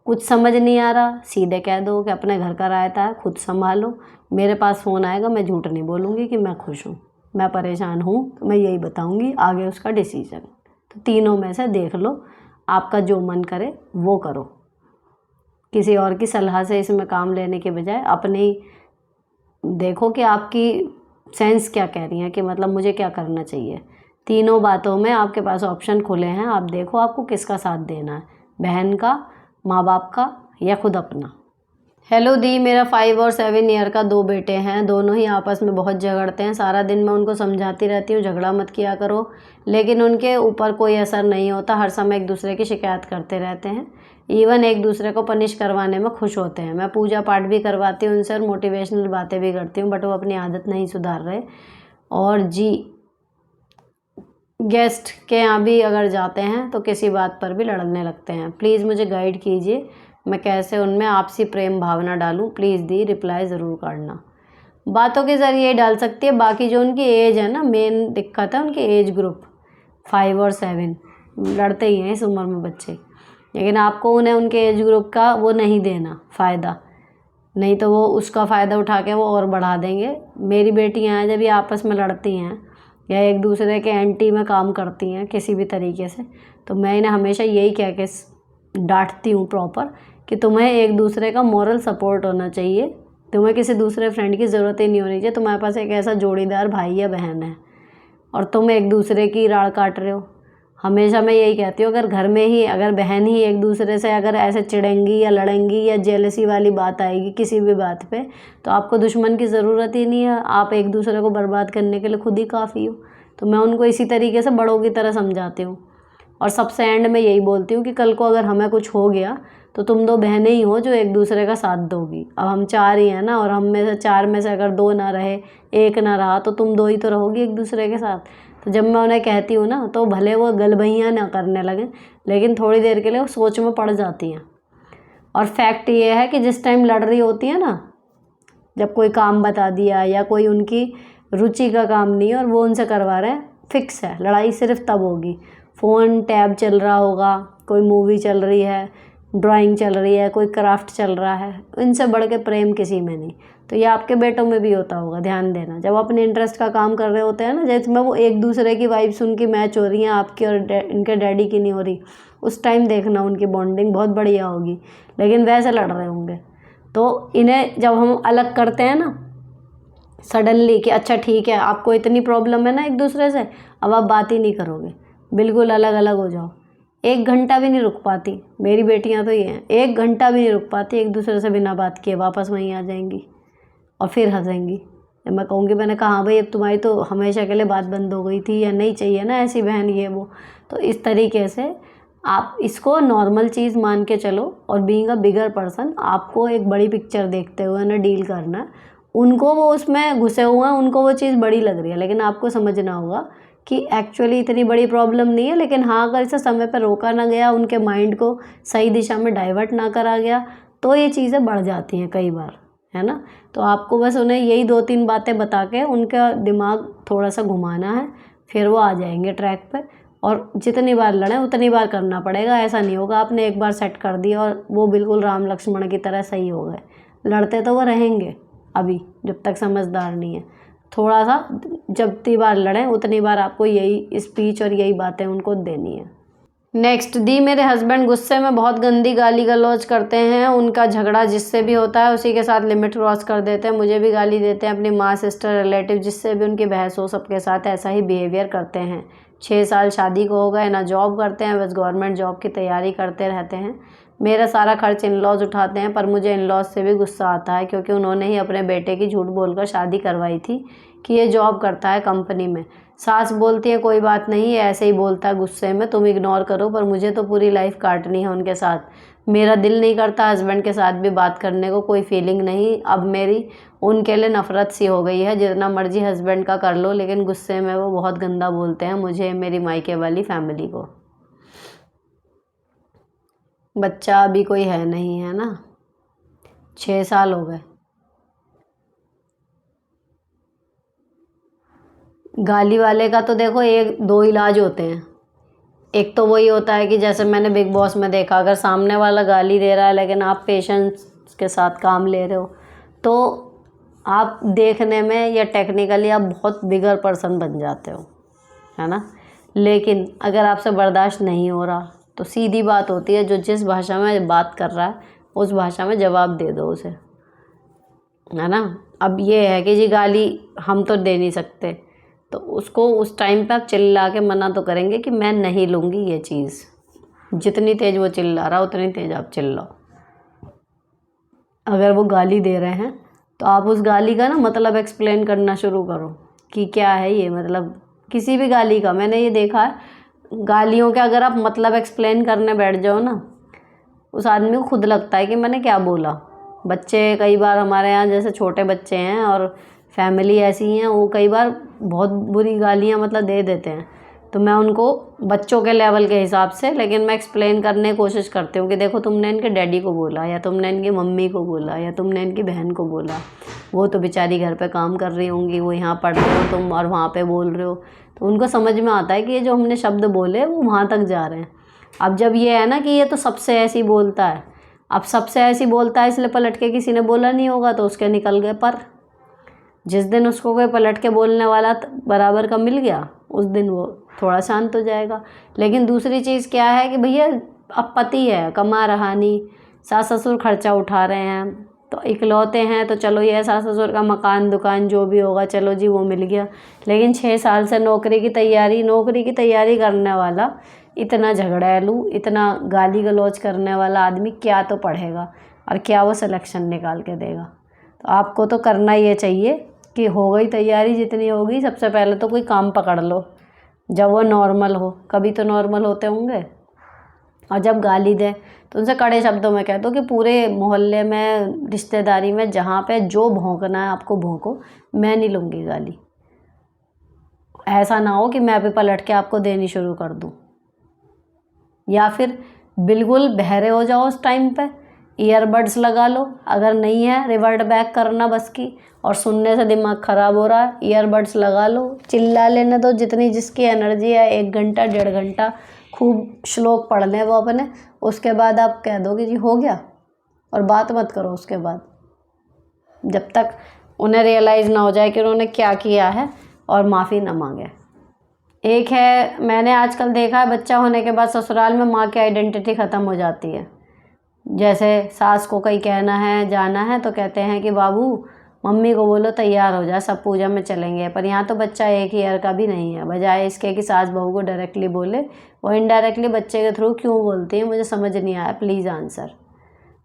कुछ समझ नहीं आ रहा, सीधे कह दो कि अपने घर का रायता है, खुद संभालो। मेरे पास फ़ोन आएगा, मैं झूठ नहीं बोलूँगी कि मैं खुश हूँ, मैं परेशान हूँ, तो मैं यही बताऊँगी, आगे उसका डिसीजन। तो तीनों में से देख लो, आपका जो मन करे वो करो। किसी और की सलाह से इसमें काम लेने के बजाय अपनी देखो कि आपकी सेंस क्या कह रही है, कि मतलब मुझे क्या करना चाहिए। तीनों बातों में आपके पास ऑप्शन खुले हैं, आप देखो आपको किसका साथ देना है, बहन का, माँ बाप का, या खुद अपना। हेलो दी, मेरा 5 और 7 ईयर का 2 बेटे हैं, दोनों ही आपस में बहुत झगड़ते हैं। सारा दिन मैं उनको समझाती रहती हूँ झगड़ा मत किया करो, लेकिन उनके ऊपर कोई असर नहीं होता। हर समय एक दूसरे की शिकायत करते रहते हैं, इवन एक दूसरे को पनिश करवाने में खुश होते हैं। मैं पूजा पाठ भी करवाती हूँ उनसे और मोटिवेशनल बातें भी करती हूँ, बट वो अपनी आदत नहीं सुधार रहे। और जी, गेस्ट के यहाँ भी अगर जाते हैं तो किसी बात पर भी लड़ने लगते हैं। प्लीज़ मुझे गाइड कीजिए, मैं कैसे उनमें आपसी प्रेम भावना डालूं। प्लीज़ दी, रिप्लाई ज़रूर करना। बातों के ज़रिए डाल सकती है, बाकी जो उनकी एज है ना, मेन दिक्कत है उनकी एज ग्रुप 5 और 7, लड़ते ही हैं इस उम्र में बच्चे। लेकिन आपको उन्हें उनके एज ग्रुप का वो नहीं देना फ़ायदा, नहीं तो वो उसका फ़ायदा उठा के वो और बढ़ा देंगे। मेरी बेटियाँ हैं, जब ये आपस में लड़ती हैं या एक दूसरे के एंटी में काम करती हैं किसी भी तरीके से, तो मैं इन्हें हमेशा यही कह के डांटती हूँ प्रॉपर कि तुम्हें एक दूसरे का मॉरल सपोर्ट होना चाहिए, तुम्हें किसी दूसरे फ्रेंड की ज़रूरत ही नहीं होनी चाहिए। तुम्हारे पास एक ऐसा जोड़ीदार भाई या बहन है और तुम एक दूसरे की राड़ काट रहे हो। हमेशा मैं यही कहती हूँ, अगर घर में ही अगर बहन ही एक दूसरे से अगर ऐसे चिढ़ेंगी या लड़ेंगी या जेलसी वाली बात आएगी किसी भी बात पे, तो आपको दुश्मन की ज़रूरत ही नहीं है, आप एक दूसरे को बर्बाद करने के लिए खुद ही काफ़ी हो। तो मैं उनको इसी तरीके से बड़ों की तरह समझाती हूँ। और सबसे एंड में यही बोलती हूँ कि कल को अगर हमें कुछ हो गया तो तुम 2 बहनें ही हो जो एक दूसरे का साथ दोगी। अब हम 4 ही हैं ना, और हम में से 4 में से अगर 2 ना रहे, 1 ना रहा, तो तुम 2 ही तो रहोगी एक दूसरे के साथ। तो जब मैं उन्हें कहती हूँ ना, तो भले वो गलबहियाँ ना करने लगें, लेकिन थोड़ी देर के लिए वो सोच में पड़ जाती हैं। और फैक्ट ये है कि जिस टाइम लड़ रही होती है ना, जब कोई काम बता दिया या कोई उनकी रुचि का काम नहीं है और वो उनसे करवा रहे हैं, फिक्स है लड़ाई सिर्फ तब होगी। फ़ोन टैब चल रहा होगा, कोई मूवी चल रही है, ड्राइंग चल रही है, कोई क्राफ्ट चल रहा है, इनसे बढ़ के प्रेम किसी में नहीं। तो ये आपके बेटों में भी होता होगा, ध्यान देना। जब अपने इंटरेस्ट का काम कर रहे होते हैं ना, जिसमें वो एक दूसरे की वाइब्स उनकी मैच हो रही हैं, आपकी और इनके डैडी की नहीं हो रही, उस टाइम देखना उनकी बॉन्डिंग बहुत बढ़िया होगी। लेकिन वैसे लड़ रहे होंगे, तो इन्हें जब हम अलग करते हैं ना सडनली कि अच्छा ठीक है आपको इतनी प्रॉब्लम है ना एक दूसरे से, अब आप बात ही नहीं करोगे, बिल्कुल अलग अलग हो जाओ। 1 घंटा भी नहीं रुक पाती मेरी बेटियां, तो ये हैं 1 घंटा भी नहीं रुक पाती एक दूसरे से बिना बात किए, वापस वहीं आ जाएंगी और फिर हंसेंगी। जब मैं कहूँगी, मैंने कहा हाँ भाई अब तुम्हारी तो हमेशा के लिए बात बंद हो गई थी, या नहीं चाहिए ना ऐसी बहन ये वो। तो इस तरीके से आप इसको नॉर्मल चीज़ मान के चलो, और बीइंग अ बिगर पर्सन आपको एक बड़ी पिक्चर देखते हुए ना डील करना है। उनको वो उसमें घुसे हुए हैं, उनको वो चीज़ बड़ी लग रही है, लेकिन आपको समझना होगा कि एक्चुअली इतनी बड़ी प्रॉब्लम नहीं है। लेकिन हाँ, अगर इसे समय पर रोका ना गया, उनके माइंड को सही दिशा में डाइवर्ट ना करा गया, तो ये चीज़ें बढ़ जाती हैं कई बार, है ना। तो आपको बस उन्हें यही 2-3 बातें बता के उनका दिमाग थोड़ा सा घुमाना है, फिर वो आ जाएंगे ट्रैक पर। और जितनी बार लड़ें उतनी बार करना पड़ेगा, ऐसा नहीं होगा आपने एक बार सेट कर दिया और वो बिल्कुल राम लक्ष्मण की तरह सही हो गए। लड़ते तो वो रहेंगे अभी, जब तक समझदार नहीं है। थोड़ा सा जितनी बार लड़ें उतनी बार आपको यही स्पीच और यही बातें उनको देनी है। नेक्स्ट, दी मेरे हस्बैंड गुस्से में बहुत गंदी गाली गलौज करते हैं। उनका झगड़ा जिससे भी होता है उसी के साथ लिमिट क्रॉस कर देते हैं। मुझे भी गाली देते हैं, अपनी माँ, सिस्टर, रिलेटिव जिससे भी उनकी बहस हो सबके साथ ऐसा ही बिहेवियर करते हैं। 6 साल शादी को हो गए, ना जॉब करते हैं, बस गवर्नमेंट जॉब की तैयारी करते रहते हैं। मेरा सारा खर्च इन लॉज उठाते हैं, पर मुझे इन लॉज से भी गुस्सा आता है क्योंकि उन्होंने ही अपने बेटे की झूठ बोलकर शादी करवाई थी कि ये जॉब करता है कंपनी में। सास बोलती है कोई बात नहीं, ऐसे ही बोलता है गुस्से में, तुम इग्नोर करो, पर मुझे तो पूरी लाइफ काटनी है उनके साथ। मेरा दिल नहीं करता हस्बैंड के साथ भी बात करने को, कोई फीलिंग नहीं। अब मेरी उनके लिए नफ़रत सी हो गई है। जितना मर्जी हस्बैंड का कर लो, लेकिन गुस्से में वो बहुत गंदा बोलते हैं मुझे, मेरी मायके वाली फैमिली को। बच्चा अभी कोई है नहीं, है ना, 6 साल हो गए। गाली वाले का तो देखो 1-2 इलाज होते हैं। एक तो वही होता है कि जैसे मैंने बिग बॉस में देखा, अगर सामने वाला गाली दे रहा है लेकिन आप पेशेंस के साथ काम ले रहे हो तो आप देखने में या टेक्निकली आप बहुत बिगर पर्सन बन जाते हो, है ना। लेकिन अगर आपसे बर्दाश्त नहीं हो रहा तो सीधी बात होती है, जो जिस भाषा में बात कर रहा है उस भाषा में जवाब दे दो उसे, है ना। अब ये है कि जी गाली हम तो दे नहीं सकते, तो उसको उस टाइम पे आप चिल्ला के मना तो करेंगे कि मैं नहीं लूँगी ये चीज़। जितनी तेज़ वो चिल्ला रहा उतनी तेज़ आप चिल्लाओ। अगर वो गाली दे रहे हैं तो आप उस गाली का ना मतलब एक्सप्लेन करना शुरू करो कि क्या है ये, मतलब किसी भी गाली का। मैंने ये देखा है, गालियों के अगर आप मतलब एक्सप्लेन करने बैठ जाओ ना, उस आदमी को खुद लगता है कि मैंने क्या बोला। बच्चे कई बार हमारे यहाँ जैसे छोटे बच्चे हैं और फैमिली ऐसी हैं, वो कई बार बहुत बुरी गालियाँ मतलब दे देते हैं, तो मैं उनको बच्चों के लेवल के हिसाब से, लेकिन मैं एक्सप्लेन करने की कोशिश करती हूँ कि देखो तुमने इनके डैडी को बोला, या तुमने इनकी मम्मी को बोला, या तुमने इनकी बहन को बोला, वो तो बेचारी घर पे काम कर रही होंगी, वो यहाँ पढ़ रहे हो तुम और वहाँ पे बोल रहे हो, तो उनको समझ में आता है कि ये जो हमने शब्द बोले वो वहाँ तक जा रहे हैं। अब जब ये है ना कि ये तो सबसे ऐसी बोलता है, अब सबसे ऐसी बोलता है इसलिए पलट के किसी ने बोला नहीं होगा तो उसके निकल गए। पर जिस दिन उसको कोई पलट के बोलने वाला बराबर का मिल गया, उस दिन वो थोड़ा शांत हो जाएगा। लेकिन दूसरी चीज़ क्या है कि भैया अब पति है, कमा रहा नहीं, सास ससुर खर्चा उठा रहे हैं, तो इकलौते हैं, तो चलो ये सास ससुर का मकान दुकान जो भी होगा चलो जी वो मिल गया। लेकिन 6 साल से नौकरी की तैयारी करने वाला, इतना झगड़ैलू, इतना गाली गलौज करने वाला आदमी क्या तो पढ़ेगा और क्या वो सिलेक्शन निकाल के देगा। तो आपको तो करना ये चाहिए कि हो गई तैयारी जितनी होगी, सबसे पहले तो कोई काम पकड़ लो जब वो नॉर्मल हो, कभी तो नॉर्मल होते होंगे। और जब गाली दें तो उनसे कड़े शब्दों में कह दो कि पूरे मोहल्ले में, रिश्तेदारी में, जहाँ पे जो भौंकना है आपको भौंको, मैं नहीं लूँगी गाली। ऐसा ना हो कि मैं भी पलट के आपको देनी शुरू कर दूँ। या फिर बिल्कुल बहरे हो जाओ उस टाइम पे, ईयरबड्स लगा लो, अगर नहीं है रिवर्ट बैक करना बस की और सुनने से दिमाग ख़राब हो रहा है, ईयरबड्स लगा लो, चिल्ला लेने दो जितनी जिसकी एनर्जी है, 1 घंटा 1.5 घंटा खूब श्लोक पढ़ लें वो अपने। उसके बाद आप कह दो कि जी हो गया, और बात मत करो उसके बाद, जब तक उन्हें रियलाइज़ ना हो जाए कि उन्होंने क्या किया है और माफ़ी ना मांगे। एक है, मैंने आजकल देखा है, बच्चा होने के बाद ससुराल में माँ की आइडेंटिटी ख़त्म हो जाती है। जैसे सास को कहीं कहना है, जाना है, तो कहते हैं कि बाबू मम्मी को बोलो तैयार हो जा, सब पूजा में चलेंगे। पर यहाँ तो बच्चा 1 ईयर का भी नहीं है, बजाय इसके कि सास बहू को डायरेक्टली बोले, वो इनडायरेक्टली बच्चे के थ्रू क्यों बोलती है, मुझे समझ नहीं आया, प्लीज़ आंसर।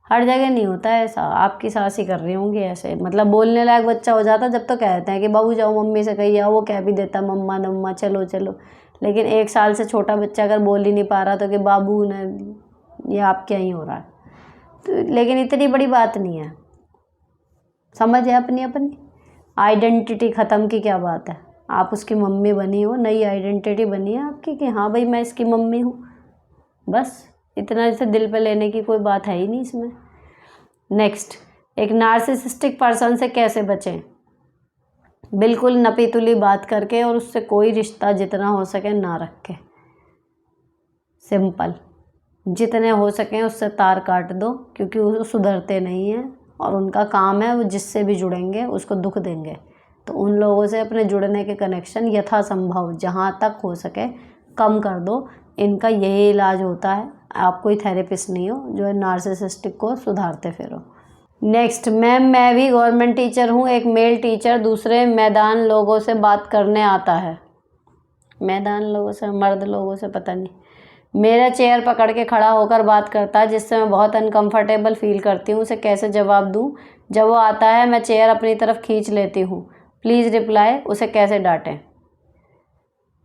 हर जगह नहीं होता है ऐसा, आपकी सास ही कर रही होंगी ऐसे। मतलब बोलने लायक बच्चा हो जाता जब तो कहते हैं कि बाबू जाओ मम्मी से कही आओ, वो कह भी देता मम्मा मम्मा चलो चलो। लेकिन 1 साल से छोटा बच्चा अगर बोल ही नहीं पा रहा तो कि बाबू ने, ये आप क्या ही हो रहा है। तो लेकिन इतनी बड़ी बात नहीं है, समझ है अपनी अपनी। आइडेंटिटी ख़त्म की क्या बात है, आप उसकी मम्मी बनी हो, नई आइडेंटिटी बनी है आपकी कि हाँ भाई मैं इसकी मम्मी हूँ, बस इतना। इसे दिल पे लेने की कोई बात है ही नहीं इसमें। नेक्स्ट, एक नार्सिसिस्टिक पर्सन से कैसे बचें। बिल्कुल नपीतुली बात करके और उससे कोई रिश्ता जितना हो सके ना रखे। सिंपल, जितने हो सकें उससे तार काट दो, क्योंकि वो सुधरते नहीं हैं और उनका काम है वो जिससे भी जुड़ेंगे उसको दुख देंगे। तो उन लोगों से अपने जुड़ने के कनेक्शन यथासंभव जहाँ तक हो सके कम कर दो। इनका यही इलाज होता है। आप कोई थेरेपिस्ट नहीं हो जो नार्सिसिस्टिक को सुधारते फिरो। नेक्स्ट, मैम मैं भी गवर्नमेंट टीचर हूँ, एक मेल टीचर दूसरे मैदान लोगों से बात करने आता है। मैदान लोगों से, मर्द लोगों से पता नहीं। मेरा चेयर पकड़ के खड़ा होकर बात करता है जिससे मैं बहुत अनकंफर्टेबल फील करती हूँ। उसे कैसे जवाब दूँ? जब वो आता है मैं चेयर अपनी तरफ खींच लेती हूँ। Please reply. उसे कैसे डांटें?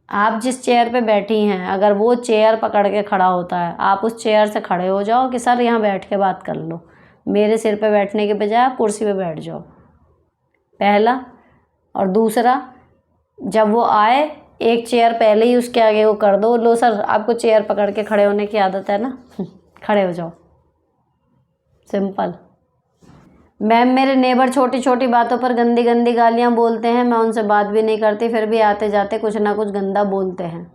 आप जिस चेयर पे बैठी हैं, अगर वो चेयर पकड़ के खड़ा होता है, आप उस चेयर से खड़े हो जाओ कि सर यहाँ बैठ के बात कर लो। मेरे सिर पे बैठने के बजाय आप कुर्सी पे बैठ जाओ, पहला। और दूसरा, जब वो आए एक चेयर पहले ही उसके आगे वो कर दो। लो सर, आपको चेयर पकड़ के खड़े होने की आदत है ना, खड़े हो जाओ, सिंपल। मैम मेरे नेबर छोटी छोटी बातों पर गंदी गंदी गालियाँ बोलते हैं। मैं उनसे बात भी नहीं करती, फिर भी आते जाते कुछ ना कुछ गंदा बोलते हैं।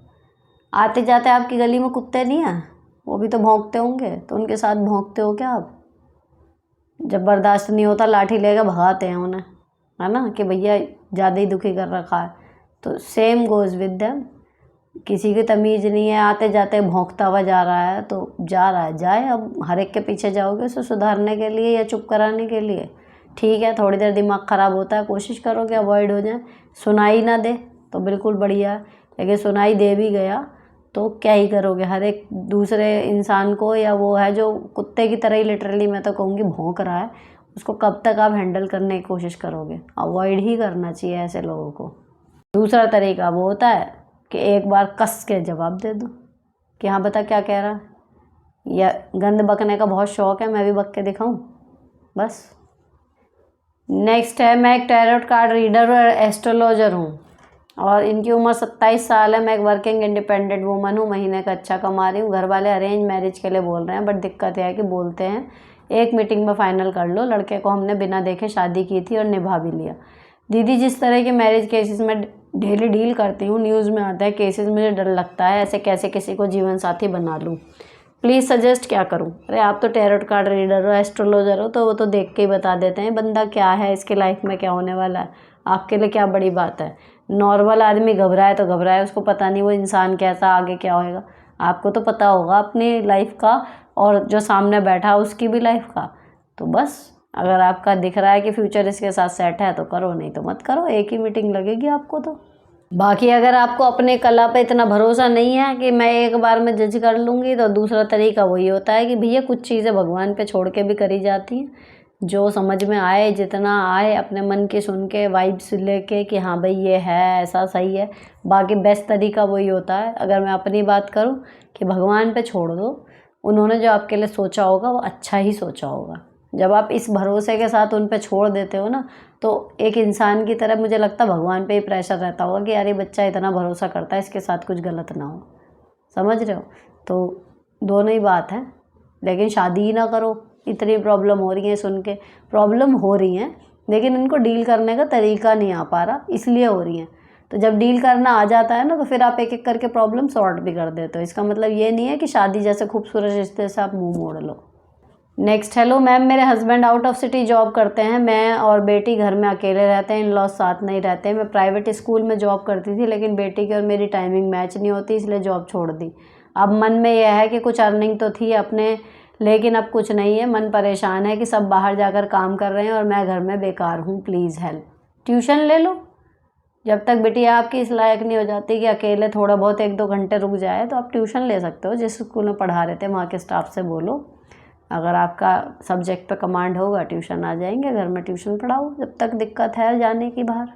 आते जाते आपकी गली में कुत्ते नहीं हैं? वो भी तो भौंकते होंगे, तो उनके साथ भौंकते हो क्या आप? जब बर्दाश्त नहीं होता लाठी लेकर भगाते हैं उन्हें, है ना, कि भैया ज़्यादा ही दुखी कर रखा है। तो सेम गोज़ विद देम। किसी की तमीज़ नहीं है, आते जाते भौंकता हुआ जा रहा है तो जा रहा है, जाए। अब हर एक के पीछे जाओगे उसे सुधारने के लिए या चुप कराने के लिए? ठीक है, थोड़ी देर दिमाग ख़राब होता है, कोशिश करो कि अवॉइड हो जाए। सुनाई ना दे तो बिल्कुल बढ़िया है, लेकिन सुनाई दे भी गया तो क्या ही करोगे? हर एक दूसरे इंसान को, या वो है जो कुत्ते की तरह ही लिटरली मैं तो कहूँगी भौंक रहा है, उसको कब तक आप हैंडल करने की कोशिश करोगे? अवॉइड ही करना चाहिए ऐसे लोगों को। दूसरा तरीका वो होता है कि एक बार कस के जवाब दे दूँ कि हाँ बता क्या कह रहा है, या गंद बकने का बहुत शौक़ है, मैं भी बक के दिखाऊँ, बस। नेक्स्ट है, मैं एक टैरोट कार्ड रीडर और एस्ट्रोलॉजर हूँ और इनकी उम्र 27 साल है। मैं एक वर्किंग इंडिपेंडेंट वूमन हूँ, महीने का अच्छा कमा रही हूँ। घर वाले अरेंज मैरिज के लिए बोल रहे हैं, बट दिक्कत यह है कि बोलते हैं एक मीटिंग में फ़ाइनल कर लो। लड़के को हमने बिना देखे शादी की थी और निभा भी लिया। दीदी, जिस तरह के मैरिज केसेस में डेली डील करती हूँ, न्यूज़ में आता है केसेस, मुझे डर लगता है ऐसे कैसे किसी को जीवन साथी बना लूँ। प्लीज़ सजेस्ट क्या करूँ? अरे आप तो टैरोट कार्ड रीडर हो, एस्ट्रोलॉजर हो, तो वो तो देख के ही बता देते हैं बंदा क्या है, इसके लाइफ में क्या होने वाला है। आपके लिए क्या बड़ी बात है? नॉर्मल आदमी घबराए तो घबराए, उसको पता नहीं वो इंसान कैसा, आगे क्या होएगा। आपको तो पता होगा अपनी लाइफ का और जो सामने बैठा उसकी भी लाइफ का। तो बस, अगर आपका दिख रहा है कि फ्यूचर इसके साथ सेट है तो करो, नहीं तो मत करो। एक ही मीटिंग लगेगी आपको तो। बाकी अगर आपको अपने कला पे इतना भरोसा नहीं है कि मैं एक बार में जज कर लूँगी, तो दूसरा तरीका वही होता है कि भैया कुछ चीज़ें भगवान पे छोड़ के भी करी जाती हैं। जो समझ में आए, जितना आए, अपने मन की सुन के वाइब्स लेके कि हाँ भाई ये है, ऐसा सही है। बाकी बेस्ट तरीका वही होता है। अगर मैं अपनी बात करूँ कि भगवान पे छोड़ दो, उन्होंने जो आपके लिए सोचा होगा वो अच्छा ही सोचा होगा। जब आप इस भरोसे के साथ उन पे छोड़ देते हो ना, तो एक इंसान की तरह मुझे लगता है भगवान पे ही प्रेशर रहता होगा कि यार ये बच्चा इतना भरोसा करता है, इसके साथ कुछ गलत ना हो। समझ रहे हो? तो दोनों ही बात है। लेकिन शादी ही ना करो, इतनी प्रॉब्लम हो रही है सुन के। प्रॉब्लम हो रही हैं, लेकिन इनको डील करने का तरीका नहीं आ पा रहा, इसलिए हो रही हैं। तो जब डील करना आ जाता है ना, तो फिर आप एक एक करके प्रॉब्लम सॉर्ट भी कर देते हो। इसका मतलब ये नहीं है कि शादी जैसे खूबसूरत रिश्ते से आप मुँह मोड़ लो। नेक्स्ट, हेलो मैम, मेरे husband out of city job करते हैं। मैं और बेटी घर में अकेले रहते हैं, इन लॉज साथ नहीं रहते। मैं प्राइवेट स्कूल में जॉब करती थी, लेकिन बेटी की और मेरी टाइमिंग मैच नहीं होती, इसलिए जॉब छोड़ दी। अब मन में यह है कि कुछ अर्निंग तो थी अपने, लेकिन अब कुछ नहीं है। मन परेशान है कि सब बाहर जाकर काम कर रहे हैं और मैं घर में बेकार हूँ। Please help. ट्यूशन ले लो। जब तक बिटिया आपकी इस लायक नहीं हो जाती कि अकेले थोड़ा बहुत 1-2 घंटे रुक जाए, तो आप ट्यूशन ले सकते हो। जिस स्कूल में पढ़ा रहे थे वहाँ के स्टाफ से बोलो, अगर आपका सब्जेक्ट पे कमांड होगा ट्यूशन आ जाएंगे, घर में ट्यूशन पढ़ाओ जब तक दिक्कत है जाने की बाहर।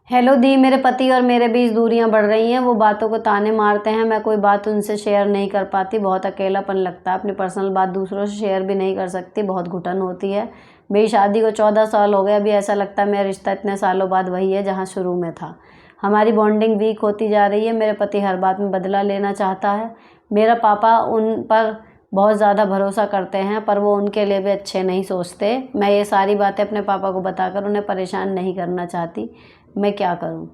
हेलो दी, मेरे पति और मेरे बीच दूरियां बढ़ रही हैं। वो बातों को ताने मारते हैं, मैं कोई बात उनसे शेयर नहीं कर पाती। बहुत अकेलापन लगता है, अपनी पर्सनल बात दूसरों से शेयर भी नहीं कर सकती, बहुत घुटन होती है। मेरी शादी को 14 साल हो गए, अभी ऐसा लगता है मेरा रिश्ता इतने सालों बाद वही है जहाँ शुरू में था। हमारी बॉन्डिंग वीक होती जा रही है। मेरे पति हर बात में बदला लेना चाहता है। मेरा पापा उन पर बहुत ज़्यादा भरोसा करते हैं, पर वो उनके लिए भी अच्छे नहीं सोचते। मैं ये सारी बातें अपने पापा को बताकर उन्हें परेशान नहीं करना चाहती। मैं क्या करूं?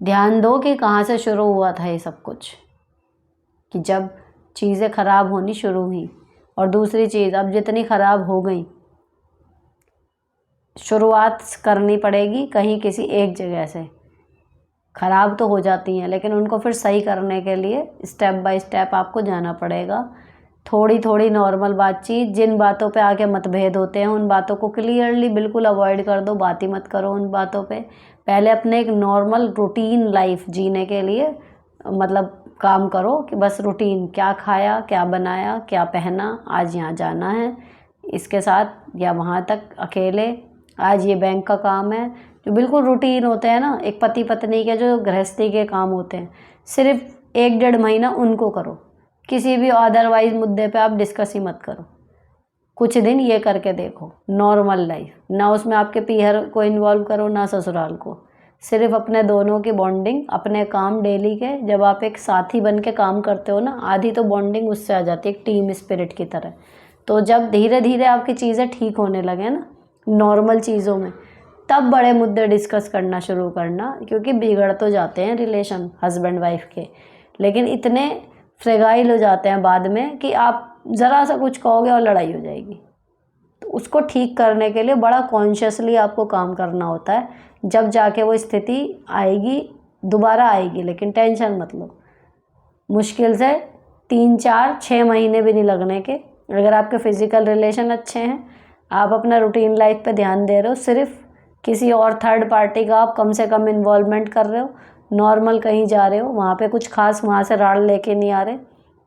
ध्यान दो कि कहाँ से शुरू हुआ था ये सब कुछ, कि जब चीज़ें ख़राब होनी शुरू हुई। और दूसरी चीज़, अब जितनी ख़राब हो गई, शुरुआत करनी पड़ेगी कहीं किसी एक जगह से। ख़राब तो हो जाती हैं लेकिन उनको फिर सही करने के लिए स्टेप बाय स्टेप आपको जाना पड़ेगा। थोड़ी थोड़ी नॉर्मल बातचीत, जिन बातों पे आके मतभेद होते हैं उन बातों को क्लियरली बिल्कुल अवॉइड कर दो, बात ही मत करो उन बातों पे। पहले अपने एक नॉर्मल रूटीन लाइफ जीने के लिए मतलब काम करो कि बस रूटीन, क्या खाया, क्या बनाया, क्या पहना, आज यहाँ जाना है इसके साथ या वहाँ तक अकेले, आज ये बैंक का काम है, जो बिल्कुल रूटीन होते हैं ना एक पति पत्नी के, जो गृहस्थी के काम होते हैं, सिर्फ 1-1.5 महीना उनको करो। किसी भी अदरवाइज मुद्दे पे आप डिस्कस ही मत करो। कुछ दिन ये करके देखो नॉर्मल लाइफ, ना उसमें आपके पीहर को इन्वॉल्व करो ना ससुराल को, सिर्फ अपने दोनों की बॉन्डिंग, अपने काम डेली के। जब आप एक साथी बन के काम करते हो ना, आधी तो बॉन्डिंग उससे आ जाती है एक टीम स्पिरिट की तरह। तो जब धीरे धीरे आपकी चीज़ें ठीक होने लगे ना नॉर्मल चीज़ों में, तब बड़े मुद्दे डिस्कस करना शुरू करना, क्योंकि बिगड़ तो जाते हैं रिलेशन हस्बैंड वाइफ के, लेकिन इतने फ्रेगाइल हो जाते हैं बाद में कि आप ज़रा सा कुछ कहोगे और लड़ाई हो जाएगी। तो उसको ठीक करने के लिए बड़ा कॉन्शियसली आपको काम करना होता है, जब जाके वो स्थिति आएगी, दोबारा आएगी, लेकिन टेंशन मत लो। मुश्किल से 3-4-6 महीने भी नहीं लगने के। अगर आपके फिज़िकल रिलेशन अच्छे हैं, आप अपना रूटीन लाइफ पे ध्यान दे रहे हो, सिर्फ किसी और थर्ड पार्टी का आप कम से कम इन्वॉल्वमेंट कर रहे हो, नॉर्मल कहीं जा रहे हो, वहाँ पे कुछ खास वहाँ से राड़ लेके नहीं आ रहे,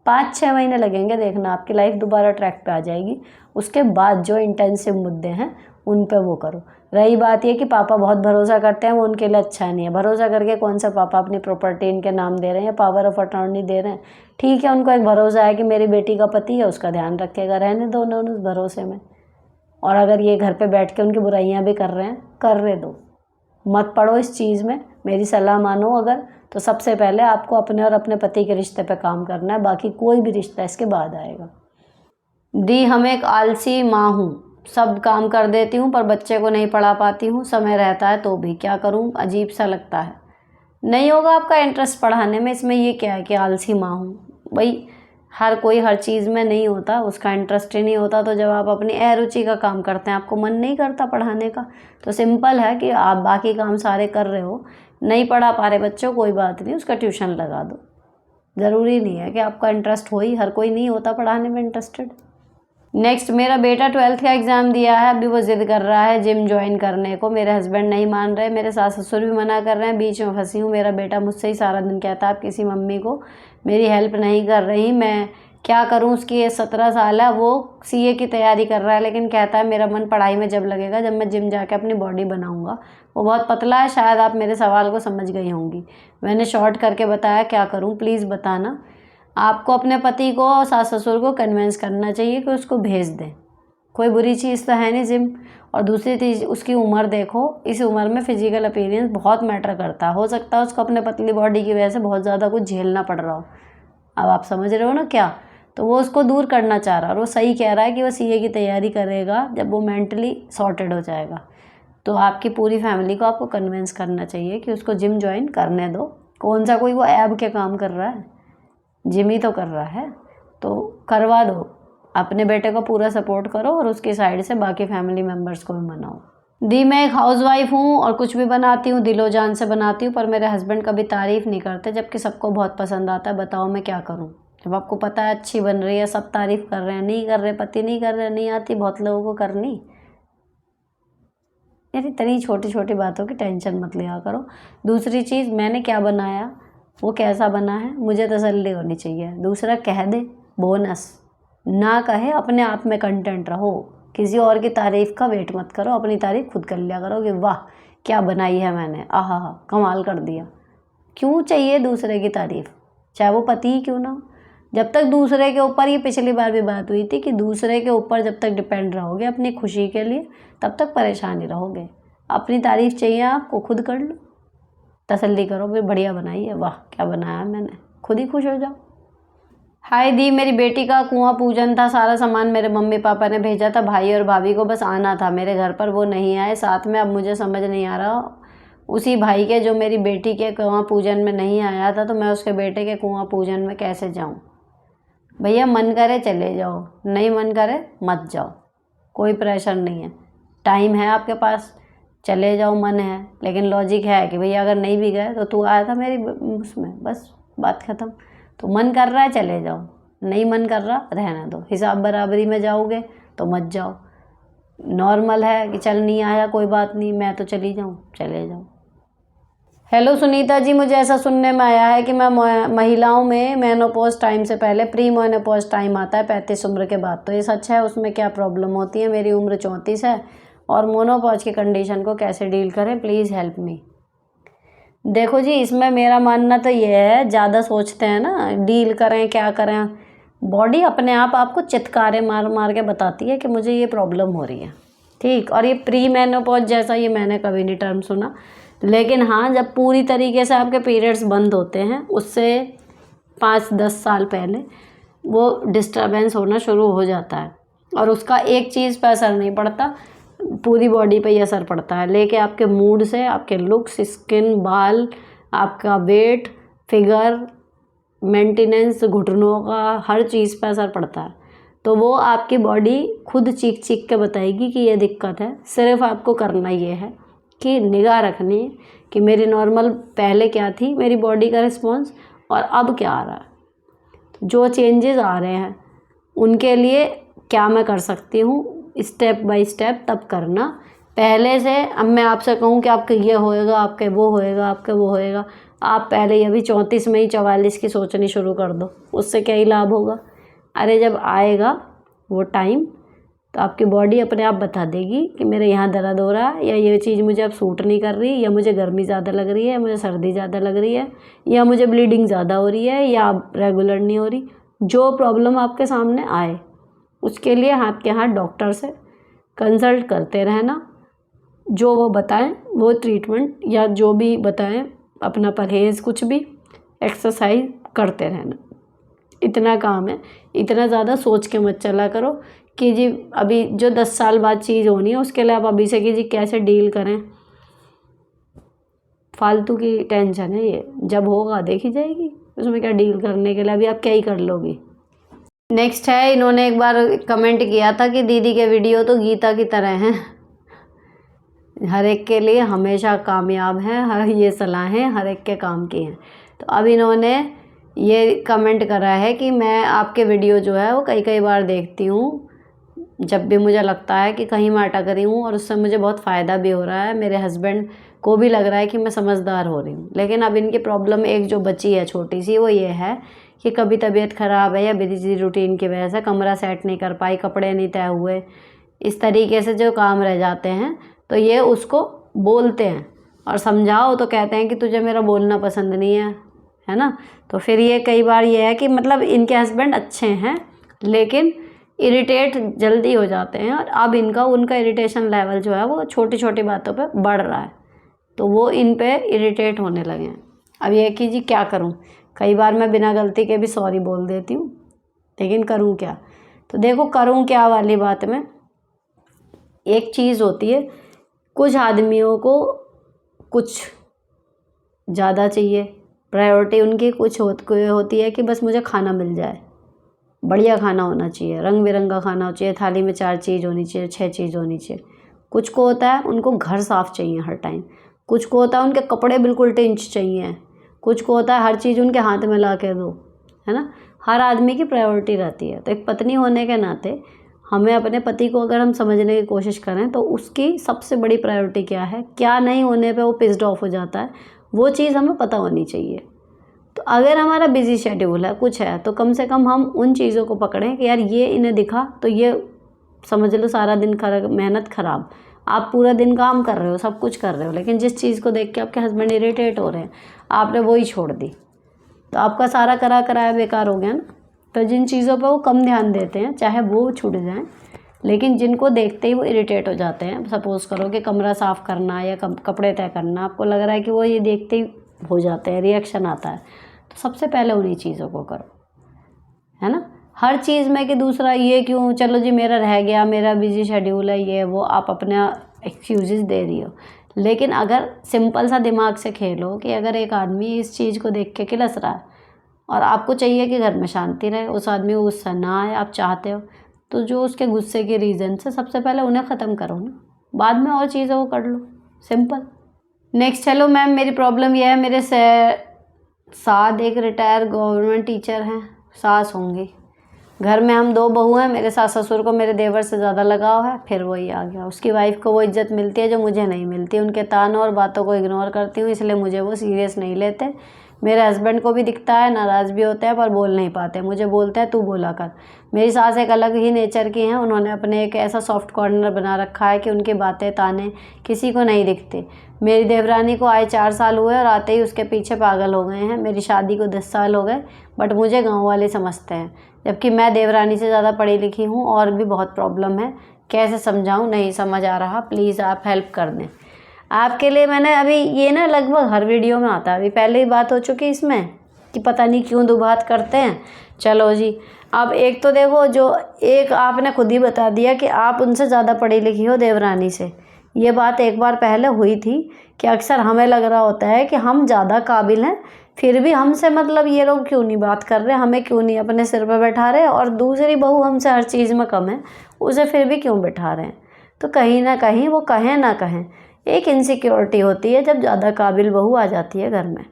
5-6 महीने लगेंगे, देखना आपकी लाइफ दोबारा ट्रैक पे आ जाएगी। उसके बाद जो इंटेंसिव मुद्दे हैं उन पे वो करो। रही बात ये कि पापा बहुत भरोसा करते हैं, वो उनके लिए अच्छा नहीं है। भरोसा करके कौन सा पापा अपनी प्रॉपर्टी इनके नाम दे रहे हैं या पावर ऑफ अटॉर्नी दे रहे हैं? ठीक है, उनको एक भरोसा है कि मेरी बेटी का पति है, उसका ध्यान रखेगा, रहने दो उन्होंने उस भरोसे में। और अगर ये घर पे बैठ के उनकी बुराइयां भी कर रहे हैं, करने दो, मत पड़ो इस चीज़ में। मेरी सलाह मानो अगर, तो सबसे पहले आपको अपने और अपने पति के रिश्ते पे काम करना है, बाकी कोई भी रिश्ता इसके बाद आएगा। दी, हम एक आलसी माँ हूँ, सब काम कर देती हूँ पर बच्चे को नहीं पढ़ा पाती हूँ, समय रहता है तो भी क्या करूँ, अजीब सा लगता है। नहीं होगा आपका इंटरेस्ट पढ़ाने में, इसमें ये क्या है कि आलसी माँ हूँ। भाई हर कोई हर चीज़ में नहीं होता, उसका इंटरेस्ट ही नहीं होता। तो जब आप अपनी अरुचि का काम करते हैं, आपको मन नहीं करता पढ़ाने का, तो सिंपल है कि आप बाकी काम सारे कर रहे हो, नहीं पढ़ा पा रहे बच्चों, कोई बात नहीं, उसका ट्यूशन लगा दो। ज़रूरी नहीं है कि आपका इंटरेस्ट हो ही, हर कोई नहीं होता पढ़ाने में इंटरेस्टेड। नेक्स्ट, मेरा बेटा 12th का एग्ज़ाम दिया है, अभी वो ज़िद कर रहा है जिम ज्वाइन करने को। मेरे हस्बैंड नहीं मान रहे, मेरे सास ससुर भी मना कर रहे हैं, बीच में फंसी हूँ। मेरा बेटा मुझसे ही सारा दिन कहता है आप किसी मम्मी को मेरी हेल्प नहीं कर रही, मैं क्या करूँ। उसकी एज 17 साल है, वो सीए की तैयारी कर रहा है, लेकिन कहता है मेरा मन पढ़ाई में जब लगेगा जब मैं जिम जाके अपनी बॉडी बनाऊँगा। वो बहुत पतला है, शायद आप मेरे सवाल को समझ गई होंगी। मैंने शॉर्ट करके बताया, क्या करूँ प्लीज़ बताना। आपको अपने पति को और सास ससुर को कन्विंस करना चाहिए कि उसको भेज दें, कोई बुरी चीज़ तो है नहीं जिम। और दूसरी चीज़, उसकी उम्र देखो, इस उम्र में फिजिकल अपीयरेंस बहुत मैटर करता है। हो सकता है उसको अपने पतली बॉडी की वजह से बहुत ज़्यादा कुछ झेलना पड़ रहा हो। अब आप समझ रहे हो ना क्या। तो वो उसको दूर करना चाह रहा है, और वो सही कह रहा है कि वो सीए की तैयारी करेगा जब वो मेंटली सॉर्टेड हो जाएगा। तो आपकी पूरी फैमिली को आपको कन्विंस करना चाहिए कि उसको जिम ज्वाइन करने दो। कौन सा कोई वो ऐब के काम कर रहा है, जिम ही तो कर रहा है, तो करवा दो। अपने बेटे को पूरा सपोर्ट करो और उसकी साइड से बाकी फैमिली मेम्बर्स को भी मनाओ। दी, मैं एक हाउसवाइफ हूँ और कुछ भी बनाती हूँ दिलो जान से बनाती हूँ, पर मेरे हस्बैंड कभी तारीफ़ नहीं करते, जबकि सबको बहुत पसंद आता है। बताओ मैं क्या करूँ। जब आपको पता है अच्छी बन रही है, सब तारीफ़ कर रहे हैं, नहीं कर रहे, पति नहीं कर रहे, नहीं आती बहुत लोगों को करनी। यार इतनी छोटी छोटी बातों की टेंशन मत लिया करो। दूसरी चीज़, मैंने क्या बनाया, वो कैसा बना है, मुझे तसल्ली होनी चाहिए। दूसरा कह दे बोनस, ना कहे अपने आप में कंटेंट रहो। किसी और की तारीफ़ का वेट मत करो, अपनी तारीफ़ खुद कर लिया करो कि वाह क्या बनाई है मैंने, आहा हा कमाल कर दिया। क्यों चाहिए दूसरे की तारीफ़, चाहे वो पति ही क्यों ना हो। जब तक दूसरे के ऊपर, ये पिछली बार भी बात हुई थी कि दूसरे के ऊपर जब तक डिपेंड रहोगे अपनी खुशी के लिए, तब तक परेशान ही रहोगे। अपनी तारीफ़ चाहिए आपको, खुद कर लो, तसल्ली करो फिर बढ़िया बनाई है, वाह क्या बनाया मैंने, खुद ही खुश हो जाओ। हाय दी, मेरी बेटी का कुआं पूजन था, सारा सामान मेरे मम्मी पापा ने भेजा था, भाई और भाभी को बस आना था मेरे घर पर, वो नहीं आए साथ में। अब मुझे समझ नहीं आ रहा, उसी भाई के जो मेरी बेटी के कुआं पूजन में नहीं आया था, तो मैं उसके बेटे के कुआं पूजन में कैसे जाऊं। भैया मन करे चले जाओ, नहीं मन करे मत जाओ, कोई प्रेशर नहीं है। टाइम है आपके पास, चले जाओ, मन है। लेकिन लॉजिक है कि भैया अगर नहीं भी गए तो तू आया था मेरी उसमें, बस बात ख़त्म। तो मन कर रहा है चले जाओ, नहीं मन कर रहा रहना दो। हिसाब बराबरी में जाओगे तो मत जाओ। नॉर्मल है कि चल नहीं आया कोई बात नहीं, मैं तो चली जाऊँ, चले जाओ। हेलो सुनीता जी, मुझे ऐसा सुनने में आया है कि महिलाओं में मेनोपॉज टाइम से पहले प्री मेनोपॉज टाइम आता है 35 उम्र के बाद, तो ये सच है? उसमें क्या प्रॉब्लम होती है? मेरी उम्र 34 है और मोनोपॉज की कंडीशन को कैसे डील करें, प्लीज़ हेल्प मी। देखो जी, इसमें मेरा मानना तो ये है, ज़्यादा सोचते हैं ना डील करें क्या करें, बॉडी अपने आप आपको चित्कारे मार मार के बताती है कि मुझे ये प्रॉब्लम हो रही है, ठीक। और ये प्री मेनोपॉज जैसा ये मैंने कभी नहीं टर्म सुना। लेकिन हाँ, जब पूरी तरीके से आपके पीरियड्स बंद होते हैं उससे 5-10 साल पहले वो डिस्टर्बेंस होना शुरू हो जाता है, और उसका एक चीज़ पर असर नहीं पड़ता, पूरी बॉडी पे ही असर पड़ता है। लेके आपके मूड से, आपके लुक्स, स्किन, बाल, आपका वेट, फिगर, मेंटेनेंस, घुटनों का, हर चीज़ पर असर पड़ता है। तो वो आपकी बॉडी खुद चीख चीख के बताएगी कि ये दिक्कत है। सिर्फ आपको करना ये है कि निगाह रखनी है कि मेरी नॉर्मल पहले क्या थी मेरी बॉडी का रिस्पॉन्स और अब क्या आ रहा है। जो चेंजेस आ रहे हैं उनके लिए क्या मैं कर सकती हूँ, स्टेप बाय स्टेप तब करना। पहले से अब मैं आपसे कहूँ कि आपके ये होएगा, आपके वो होएगा, आपके वो होएगा, आप पहले ही अभी 34 में ही 44 की सोचनी शुरू कर दो, उससे क्या ही लाभ होगा। अरे जब आएगा वो टाइम तो आपकी बॉडी अपने आप बता देगी कि मेरे यहाँ दर्द हो रहा है, या ये चीज़ मुझे अब सूट नहीं कर रही, या मुझे गर्मी ज़्यादा लग रही है, मुझे सर्दी ज़्यादा लग रही है, या मुझे ब्लीडिंग ज़्यादा हो रही है, या रेगुलर नहीं हो रही। जो प्रॉब्लम आपके सामने आए उसके लिए हाथ के हाथ डॉक्टर से कंसल्ट करते रहना, जो वो बताएं वो ट्रीटमेंट या जो भी बताएं, अपना परहेज़ कुछ भी एक्सरसाइज करते रहना। इतना काम है, इतना ज़्यादा सोच के मत चला करो कि जी अभी जो 10 साल बाद चीज़ होनी है उसके लिए आप अभी से कि जी कैसे डील करें, फालतू की टेंशन है ये। जब होगा देखी जाएगी, उसमें क्या डील करने के लिए, अभी आप क्या ही कर लोगी। नेक्स्ट है, इन्होंने एक बार कमेंट किया था कि दीदी के वीडियो तो गीता की तरह हैं, हर एक के लिए हमेशा कामयाब हैं, हर ये सलाहें हर एक के काम की हैं। तो अब इन्होंने ये कमेंट करा है कि मैं आपके वीडियो जो है वो कई कई बार देखती हूँ, जब भी मुझे लगता है कि कहीं मैं अटक रही हूँ और उससे मुझे बहुत फ़ायदा भी हो रहा है, मेरे हस्बैंड को भी लग रहा है कि मैं समझदार हो रही हूँ। लेकिन अब इनकी प्रॉब्लम एक जो बची है छोटी सी, वो ये है कि कभी तबीयत ख़राब है या बिजी रूटीन की वजह से कमरा सेट नहीं कर पाई, कपड़े नहीं तय हुए, इस तरीके से जो काम रह जाते हैं, तो ये उसको बोलते हैं और समझाओ तो कहते हैं कि तुझे मेरा बोलना पसंद नहीं है ना। तो फिर ये कई बार ये है कि मतलब इनके हस्बैंड अच्छे हैं लेकिन इरिटेट जल्दी हो जाते हैं, और अब उनका इरिटेशन लेवल जो है वो छोटी छोटी बातों पे बढ़ रहा है, तो वो इन पे इरिटेट होने लगे हैं। अब ये कि जी क्या करूं, कई बार मैं बिना गलती के भी सॉरी बोल देती हूँ, लेकिन करूं क्या। तो देखो करूं क्या वाली बात में एक चीज़ होती है, कुछ आदमियों को कुछ ज़्यादा चाहिए, प्रायोरिटी उनकी कुछ होती है कि बस मुझे खाना मिल जाए, बढ़िया खाना होना चाहिए, रंग बिरंगा खाना होना चाहिए, थाली में 4 चीज़ होनी चाहिए, 6 चीज़ होनी चाहिए। कुछ को होता है उनको घर साफ़ चाहिए हर टाइम, कुछ को होता है उनके कपड़े बिल्कुल टिंच चाहिए, कुछ को होता है हर चीज़ उनके हाथ में ला के दो, है ना। हर आदमी की प्रायोरिटी रहती है। तो एक पत्नी होने के नाते हमें अपने पति को अगर हम समझने की कोशिश करें तो उसकी सबसे बड़ी प्रायोरिटी क्या है, क्या नहीं होने पे वो पिस्ड ऑफ हो जाता है, वो चीज़ हमें पता होनी चाहिए। तो अगर हमारा बिजी शेड्यूल है, कुछ है, तो कम से कम हम उन चीज़ों को पकड़ें कि यार ये इन्हें दिखा तो ये समझ लो सारा दिन मेहनत ख़राब, आप पूरा दिन काम कर रहे हो, सब कुछ कर रहे हो, लेकिन जिस चीज़ को देख के आपके हस्बैंड इरिटेट हो रहे हैं आपने वो ही छोड़ दी, तो आपका सारा कराया बेकार हो गया ना। तो जिन चीज़ों पर वो कम ध्यान देते हैं चाहे वो छूट जाएं, लेकिन जिनको देखते ही वो इरिटेट हो जाते हैं, सपोज़ करो कि कमरा साफ़ करना या कपड़े तय करना, आपको लग रहा है कि वो ये देखते ही हो जाते हैं, रिएक्शन आता है, तो सबसे पहले उन्हीं चीज़ों को करो, है ना। हर चीज़ में कि दूसरा ये क्यों, चलो जी मेरा रह गया, मेरा बिजी शेड्यूल है, ये वो आप अपना एक्सक्यूज़ दे रही हो। लेकिन अगर सिंपल सा दिमाग से खेलो कि अगर एक आदमी इस चीज़ को देख के किलस रहा है और आपको चाहिए कि घर में शांति रहे, उस आदमी को गुस्सा ना आए, आप चाहते हो, तो जो उसके गुस्से के रीज़न से सबसे पहले उन्हें ख़त्म करो ना, बाद में और चीज़ों को कर लो, सिंपल। नेक्स्ट, हेलो मैम, मेरी प्रॉब्लम यह है, मेरे साथ एक रिटायर गवर्नमेंट टीचर हैं, सास होंगी। घर में हम 2 बहू हैं, मेरे सास ससुर को मेरे देवर से ज़्यादा लगाव है। फिर वही आ गया, उसकी वाइफ को वो इज्जत मिलती है जो मुझे नहीं मिलती। उनके तानों और बातों को इग्नोर करती हूँ, इसलिए मुझे वो सीरियस नहीं लेते। मेरे हस्बैंड को भी दिखता है, नाराज़ भी होते हैं पर बोल नहीं पाते। मुझे बोलते हैं तू बोला कर। मेरी सास एक अलग ही नेचर की हैं, उन्होंने अपने एक ऐसा सॉफ्ट कॉर्नर बना रखा है कि उनकी बातें ताने किसी को नहीं दिखते। मेरी देवरानी को आए 4 साल हुए और आते ही उसके पीछे पागल हो गए हैं। मेरी शादी को 10 साल हो गए, बट मुझे गाँव वाले समझते हैं, जबकि मैं देवरानी से ज़्यादा पढ़ी लिखी हूँ और भी बहुत प्रॉब्लम है। कैसे समझाऊँ, नहीं समझ आ रहा, प्लीज़ आप हेल्प कर दें। आपके लिए मैंने अभी ये ना लगभग हर वीडियो में आता है, अभी पहले ही बात हो चुकी इसमें कि पता नहीं क्यों दो बात करते हैं। चलो जी, अब एक तो देखो, जो एक आपने खुद ही बता दिया कि आप उनसे ज़्यादा पढ़ी लिखी हो देवरानी से। ये बात एक बार पहले हुई थी कि अक्सर हमें लग रहा होता है कि हम ज़्यादा काबिल हैं, फिर भी हमसे मतलब ये लोग क्यों नहीं बात कर रहे, हमें क्यों नहीं अपने सिर पर बैठा रहे, और दूसरी बहू हमसे हर चीज़ में कम है, उसे फिर भी क्यों बैठा रहे हैं। तो कहीं ना कहीं वो कहें ना कहें, एक इनसिक्योरिटी होती है जब ज़्यादा काबिल बहू आ जाती है घर में।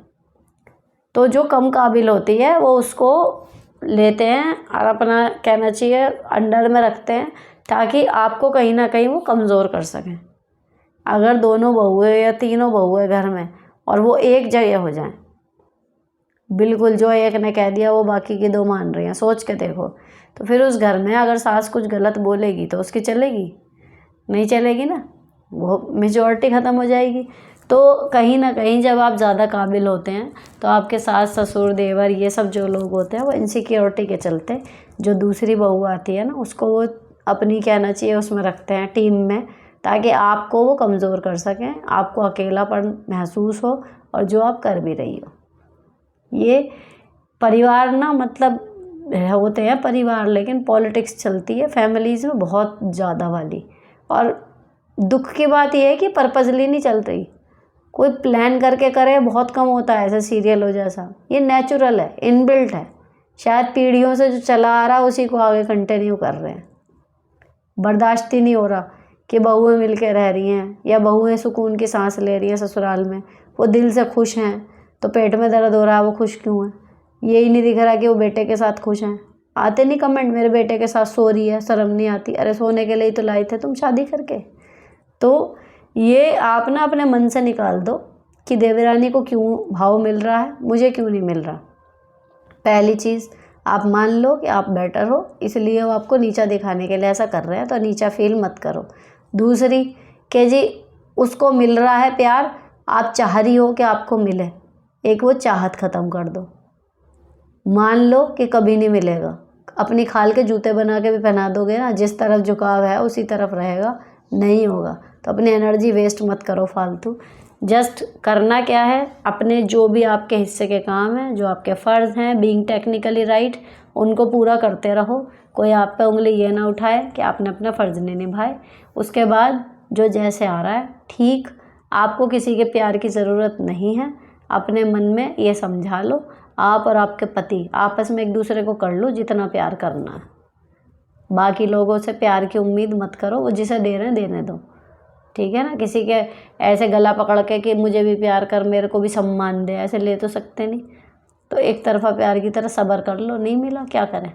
तो जो कम काबिल होती है वो उसको लेते हैं और अपना कहना चाहिए अंडर में रखते हैं, ताकि आपको कहीं ना कहीं वो कमज़ोर कर सकें। अगर दोनों बहुएं या तीनों बहुएं घर में और वो एक जगह हो जाएं, बिल्कुल जो एक ने कह दिया वो बाकी की 2 मान रही हैं, सोच के देखो। तो फिर उस घर में अगर सास कुछ गलत बोलेगी तो उसकी चलेगी? नहीं चलेगी ना, वो मेजॉरिटी ख़त्म हो जाएगी। तो कहीं ना कहीं जब आप ज़्यादा काबिल होते हैं तो आपके सास ससुर देवर ये सब जो लोग होते हैं वो इनसिक्योरिटी के चलते जो दूसरी बहू आती है ना, उसको वो अपनी कहना चाहिए उसमें रखते हैं टीम में, ताकि आपको वो कमज़ोर कर सकें, आपको अकेलापन महसूस हो, और जो आप कर भी रही हो। ये परिवार ना मतलब होते हैं परिवार, लेकिन पॉलिटिक्स चलती है फैमिलीज़ में बहुत ज़्यादा वाली। और दुख की बात यह है कि पर्पजली नहीं चल रही, कोई प्लान करके करे बहुत कम होता है ऐसे सीरियलों जैसा। ये नेचुरल है, इनबिल्ट है, शायद पीढ़ियों से जो चला आ रहा उसी को आगे कंटिन्यू कर रहे हैं। बर्दाश्त ही नहीं हो रहा कि बहुएं मिल के रह रही हैं या बहुएं सुकून की सांस ले रही हैं ससुराल में, वो दिल से खुश हैं तो पेट में दर्द हो रहा है वो खुश क्यों है। यही नहीं दिख रहा कि वो बेटे के साथ खुश हैं। आते नहीं कमेंट, मेरे बेटे के साथ सो रही है, शर्म नहीं आती? अरे सोने के लिए ही तो लाए थे तुम शादी करके। तो ये आप ना अपने मन से निकाल दो कि देवरानी को क्यों भाव मिल रहा है, मुझे क्यों नहीं मिल रहा। पहली चीज़, आप मान लो कि आप बेटर हो, इसलिए वो आपको नीचा दिखाने के लिए ऐसा कर रहे हैं, तो नीचा फील मत करो। दूसरी कि जी उसको मिल रहा है प्यार, आप चाह रही हो कि आपको मिले, एक वो चाहत ख़त्म कर दो। मान लो कि कभी नहीं मिलेगा, अपनी खाल के जूते बना के भी पहना दोगे ना, जिस तरफ झुकाव है उसी तरफ रहेगा, नहीं होगा। तो अपनी एनर्जी वेस्ट मत करो फालतू। जस्ट करना क्या है, अपने जो भी आपके हिस्से के काम हैं, जो आपके फ़र्ज़ हैं बीइंग टेक्निकली राइट, उनको पूरा करते रहो। कोई आप पे उंगली ये ना उठाए कि आपने अपना फ़र्ज़ नहीं निभाए। उसके बाद जो जैसे आ रहा है ठीक, आपको किसी के प्यार की ज़रूरत नहीं है। अपने मन में ये समझा लो, आप और आपके पति आपस में एक दूसरे को कर लो जितना प्यार करना है। बाकी लोगों से प्यार की उम्मीद मत करो, वो जिसे दे रहे हैं देने दो, ठीक है ना। किसी के ऐसे गला पकड़ के कि मुझे भी प्यार कर, मेरे को भी सम्मान दे, ऐसे ले तो सकते नहीं। तो एक तरफा प्यार की तरह सब्र कर लो, नहीं मिला क्या करें।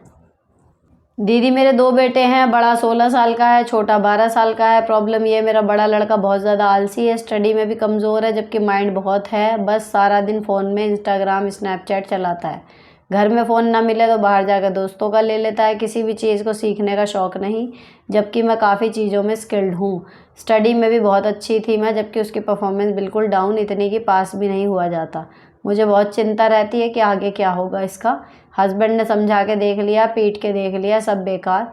दीदी मेरे 2 बेटे हैं, बड़ा 16 साल का है, छोटा 12 साल का है। प्रॉब्लम ये, मेरा बड़ा लड़का बहुत ज़्यादा आलसी है, स्टडी में भी कमज़ोर है, जबकि माइंड बहुत है। बस सारा दिन फ़ोन में इंस्टाग्राम स्नैपचैट चलाता है। घर में फ़ोन ना मिले तो बाहर जाकर दोस्तों का ले लेता है। किसी भी चीज़ को सीखने का शौक़ नहीं, जबकि मैं काफ़ी चीज़ों में स्किल्ड हूँ। स्टडी में भी बहुत अच्छी थी मैं, जबकि उसकी परफॉर्मेंस बिल्कुल डाउन, इतनी कि पास भी नहीं हुआ जाता। मुझे बहुत चिंता रहती है कि आगे क्या होगा इसका। हस्बैंड ने समझा के देख लिया, पीट के देख लिया, सब बेकार।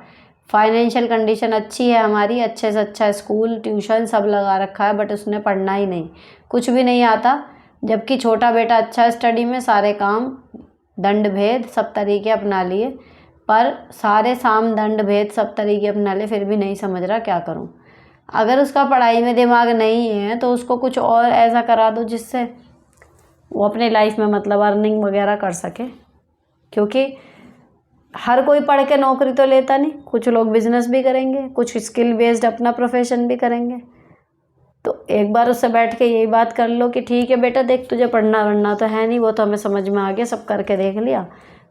फाइनेंशियल कंडीशन अच्छी है हमारी, अच्छे से अच्छा स्कूल ट्यूशन सब लगा रखा है, बट उसने पढ़ना ही नहीं, कुछ भी नहीं आता। जबकि छोटा बेटा अच्छा है स्टडी में, सारे काम दंड भेद सब तरीके अपना लिए, पर सारे साम दंड भेद सब तरीके अपना लिए, फिर भी नहीं समझ रहा क्या करूं। अगर उसका पढ़ाई में दिमाग नहीं है तो उसको कुछ और ऐसा करा दो जिससे वो अपने लाइफ में मतलब अर्निंग वगैरह कर सके, क्योंकि हर कोई पढ़ के नौकरी तो लेता नहीं। कुछ लोग बिजनेस भी करेंगे, कुछ स्किल बेस्ड अपना प्रोफेशन भी करेंगे। तो एक बार उससे बैठ के यही बात कर लो कि ठीक है बेटा, देख तुझे पढ़ना वढ़ना तो है नहीं, वो तो हमें समझ में आ गया, सब करके देख लिया।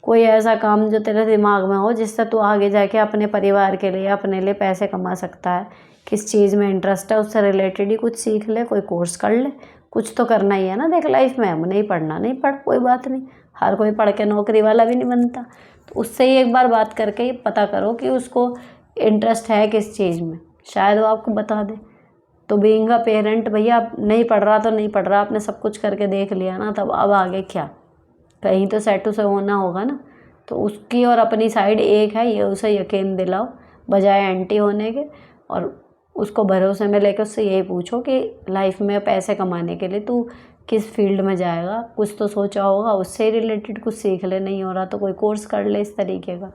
कोई ऐसा काम जो तेरे दिमाग में हो जिससे तू आगे जाके अपने परिवार के लिए, अपने लिए पैसे कमा सकता है, किस चीज़ में इंटरेस्ट है, उससे रिलेटेड ही कुछ सीख ले, कोई कोर्स कर ले। कुछ तो करना ही है ना देख लाइफ में। नहीं पढ़ना नहीं पढ़, कोई बात नहीं, हर कोई पढ़ के नौकरी वाला भी नहीं बनता। तो उससे ही एक बार बात करके पता करो कि उसको इंटरेस्ट है किस चीज़ में, शायद वो आपको बता दे। तो बीइंग अ पेरेंट भैया, नहीं पढ़ रहा तो नहीं पढ़ रहा, आपने सब कुछ करके देख लिया ना, तब अब आगे क्या, कहीं तो सेट से होना होगा ना। तो उसकी और अपनी साइड एक है, ये उसे यकीन दिलाओ बजाय एंटी होने के। और उसको भरोसे में लेकर उससे यही पूछो कि लाइफ में पैसे कमाने के लिए तू किस फील्ड में जाएगा, कुछ तो सोचा होगा, उससे रिलेटेड कुछ सीख ले, नहीं हो रहा तो कोई कोर्स कर ले इस तरीके का।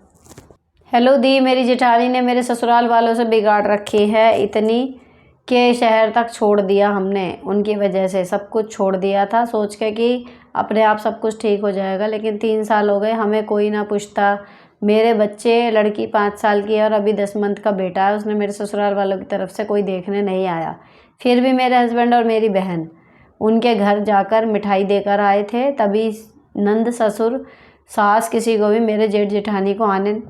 हेलो दी, मेरी जेठानी ने मेरे ससुराल वालों से बिगाड़ रखी है इतनी कि शहर तक छोड़ दिया हमने, उनकी वजह से सब कुछ छोड़ दिया था सोच के कि अपने आप सब कुछ ठीक हो जाएगा, लेकिन 3 साल हो गए हमें कोई ना पूछता। मेरे बच्चे, लड़की 5 साल की है और अभी 10 मंथ का बेटा है, उसने मेरे ससुराल वालों की तरफ से कोई देखने नहीं आया। फिर भी मेरे हस्बैंड और मेरी बहन उनके घर जाकर मिठाई देकर आए थे, तभी नंद ससुर सास किसी को भी मेरे जेठ जेठानी को आने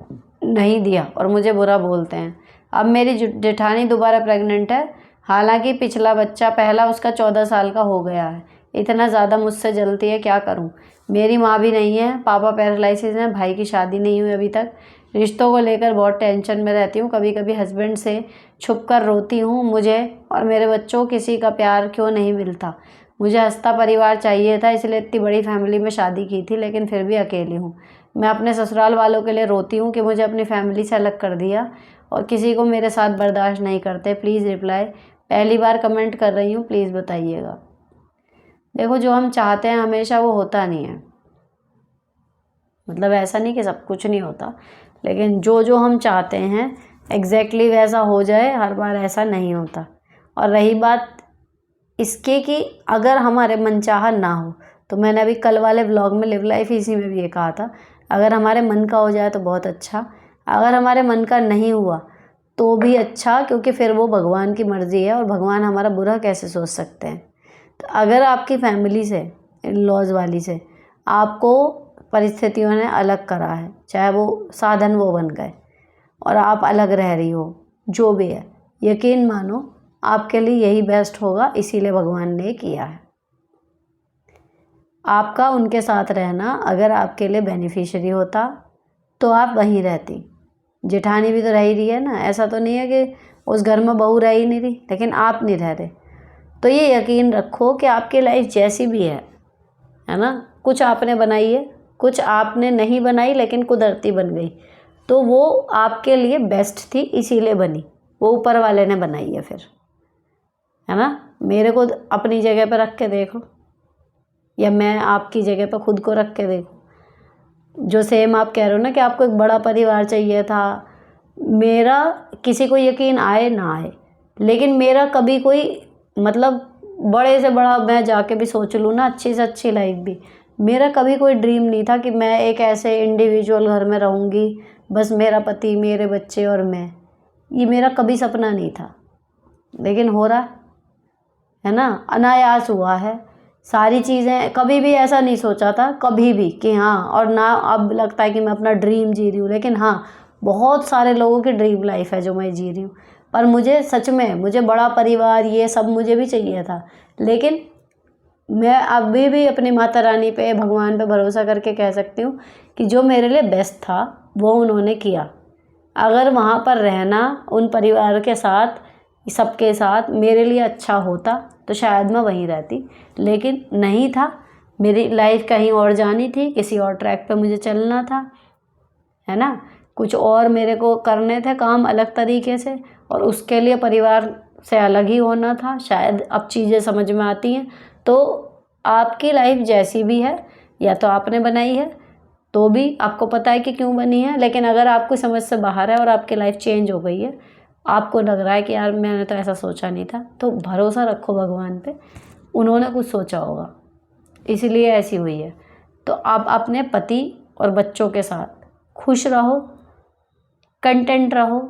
नहीं दिया और मुझे बुरा बोलते हैं। अब मेरी जेठानी दोबारा प्रेग्नेंट है, हालांकि पिछला बच्चा पहला उसका 14 साल का हो गया है। इतना ज़्यादा मुझसे जलती है, क्या करूं। मेरी माँ भी नहीं है, पापा पैरालिसिस हैं, भाई की शादी नहीं हुई अभी तक। रिश्तों को लेकर बहुत टेंशन में रहती हूँ, कभी कभी हस्बैंड से छुप कर रोती हूँ। मुझे और मेरे बच्चों को किसी का प्यार क्यों नहीं मिलता। मुझे हंसता परिवार चाहिए था, इसलिए इतनी बड़ी फैमिली में शादी की थी, लेकिन फिर भी अकेली हूँ। मैं अपने ससुराल वालों के लिए रोती हूँ कि मुझे अपनी फैमिली से अलग कर दिया और किसी को मेरे साथ बर्दाश्त नहीं करते। Please reply. पहली बार कमेंट कर रही हूँ, प्लीज़ बताइएगा। देखो, जो हम चाहते हैं हमेशा वो होता नहीं है, मतलब ऐसा नहीं कि सब कुछ नहीं होता, लेकिन जो जो हम चाहते हैं एग्जैक्टली वैसा हो जाए, हर बार ऐसा नहीं होता। और रही बात इसके कि अगर हमारे मनचाहा ना हो, तो मैंने अभी कल वाले व्लॉग में लिव लाइफ इसी में भी ये कहा था, अगर हमारे मन का हो जाए तो बहुत अच्छा, अगर हमारे मन का नहीं हुआ तो भी अच्छा, क्योंकि फिर वो भगवान की मर्ज़ी है और भगवान हमारा बुरा कैसे सोच सकते हैं। तो अगर आपकी फैमिली से, इन लॉज वाली से आपको परिस्थितियों ने अलग करा है, चाहे वो साधन वो बन गए और आप अलग रह रही हो, जो भी है, यकीन मानो आपके लिए यही बेस्ट होगा, इसीलिए भगवान ने किया है। आपका उनके साथ रहना अगर आपके लिए बेनिफिशियरी होता तो आप वहीं रहती। जेठानी भी तो रह ही रही है ना, ऐसा तो नहीं है कि उस घर में बहू रह ही नहीं रही, लेकिन आप नहीं रह रहे। तो ये यकीन रखो कि आपकी लाइफ जैसी भी है ना, कुछ आपने बनाई है, कुछ आपने नहीं बनाई लेकिन कुदरती बन गई, तो वो आपके लिए बेस्ट थी, इसीलिए बनी, वो ऊपर वाले ने बनाई है फिर, है ना। मेरे को अपनी जगह पर रख के देखो, या मैं आपकी जगह पर खुद को रख के देखो, जो सेम आप कह रहे हो ना कि आपको एक बड़ा परिवार चाहिए था। मेरा किसी को यकीन आए ना आए, लेकिन मेरा कभी कोई, मतलब बड़े से बड़ा मैं जाके भी सोच लूँ ना, अच्छी से अच्छी लाइफ भी, मेरा कभी कोई ड्रीम नहीं था कि मैं एक ऐसे इंडिविजुअल घर में रहूँगी, बस मेरा पति, मेरे बच्चे और मैं। ये मेरा कभी सपना नहीं था, लेकिन हो रहा है ना, अनायास हुआ है सारी चीज़ें। कभी भी ऐसा नहीं सोचा था कभी भी कि हाँ, और ना अब लगता है कि मैं अपना ड्रीम जी रही हूँ, लेकिन हाँ, बहुत सारे लोगों की ड्रीम लाइफ है जो मैं जी रही हूँ। पर मुझे सच में, मुझे बड़ा परिवार ये सब मुझे भी चाहिए था, लेकिन मैं अभी भी अपनी माता रानी पे, भगवान पे भरोसा करके कह सकती हूँ कि जो मेरे लिए बेस्ट था वो उन्होंने किया। अगर वहाँ पर रहना उन परिवार के साथ, सबके साथ मेरे लिए अच्छा होता तो शायद मैं वहीं रहती, लेकिन नहीं था। मेरी लाइफ कहीं और जानी थी, किसी और ट्रैक पे मुझे चलना था, है ना, कुछ और मेरे को करने थे काम अलग तरीके से, और उसके लिए परिवार से अलग ही होना था। शायद अब चीज़ें समझ में आती हैं। तो आपकी लाइफ जैसी भी है, या तो आपने बनाई है तो भी आपको पता है कि क्यों बनी है, लेकिन अगर आपको समझ से बाहर है और आपकी लाइफ चेंज हो गई है, आपको लग रहा है कि यार मैंने तो ऐसा सोचा नहीं था, तो भरोसा रखो भगवान पे, उन्होंने कुछ सोचा होगा, इसीलिए ऐसी हुई है। तो आप अपने पति और बच्चों के साथ खुश रहो, कंटेंट रहो,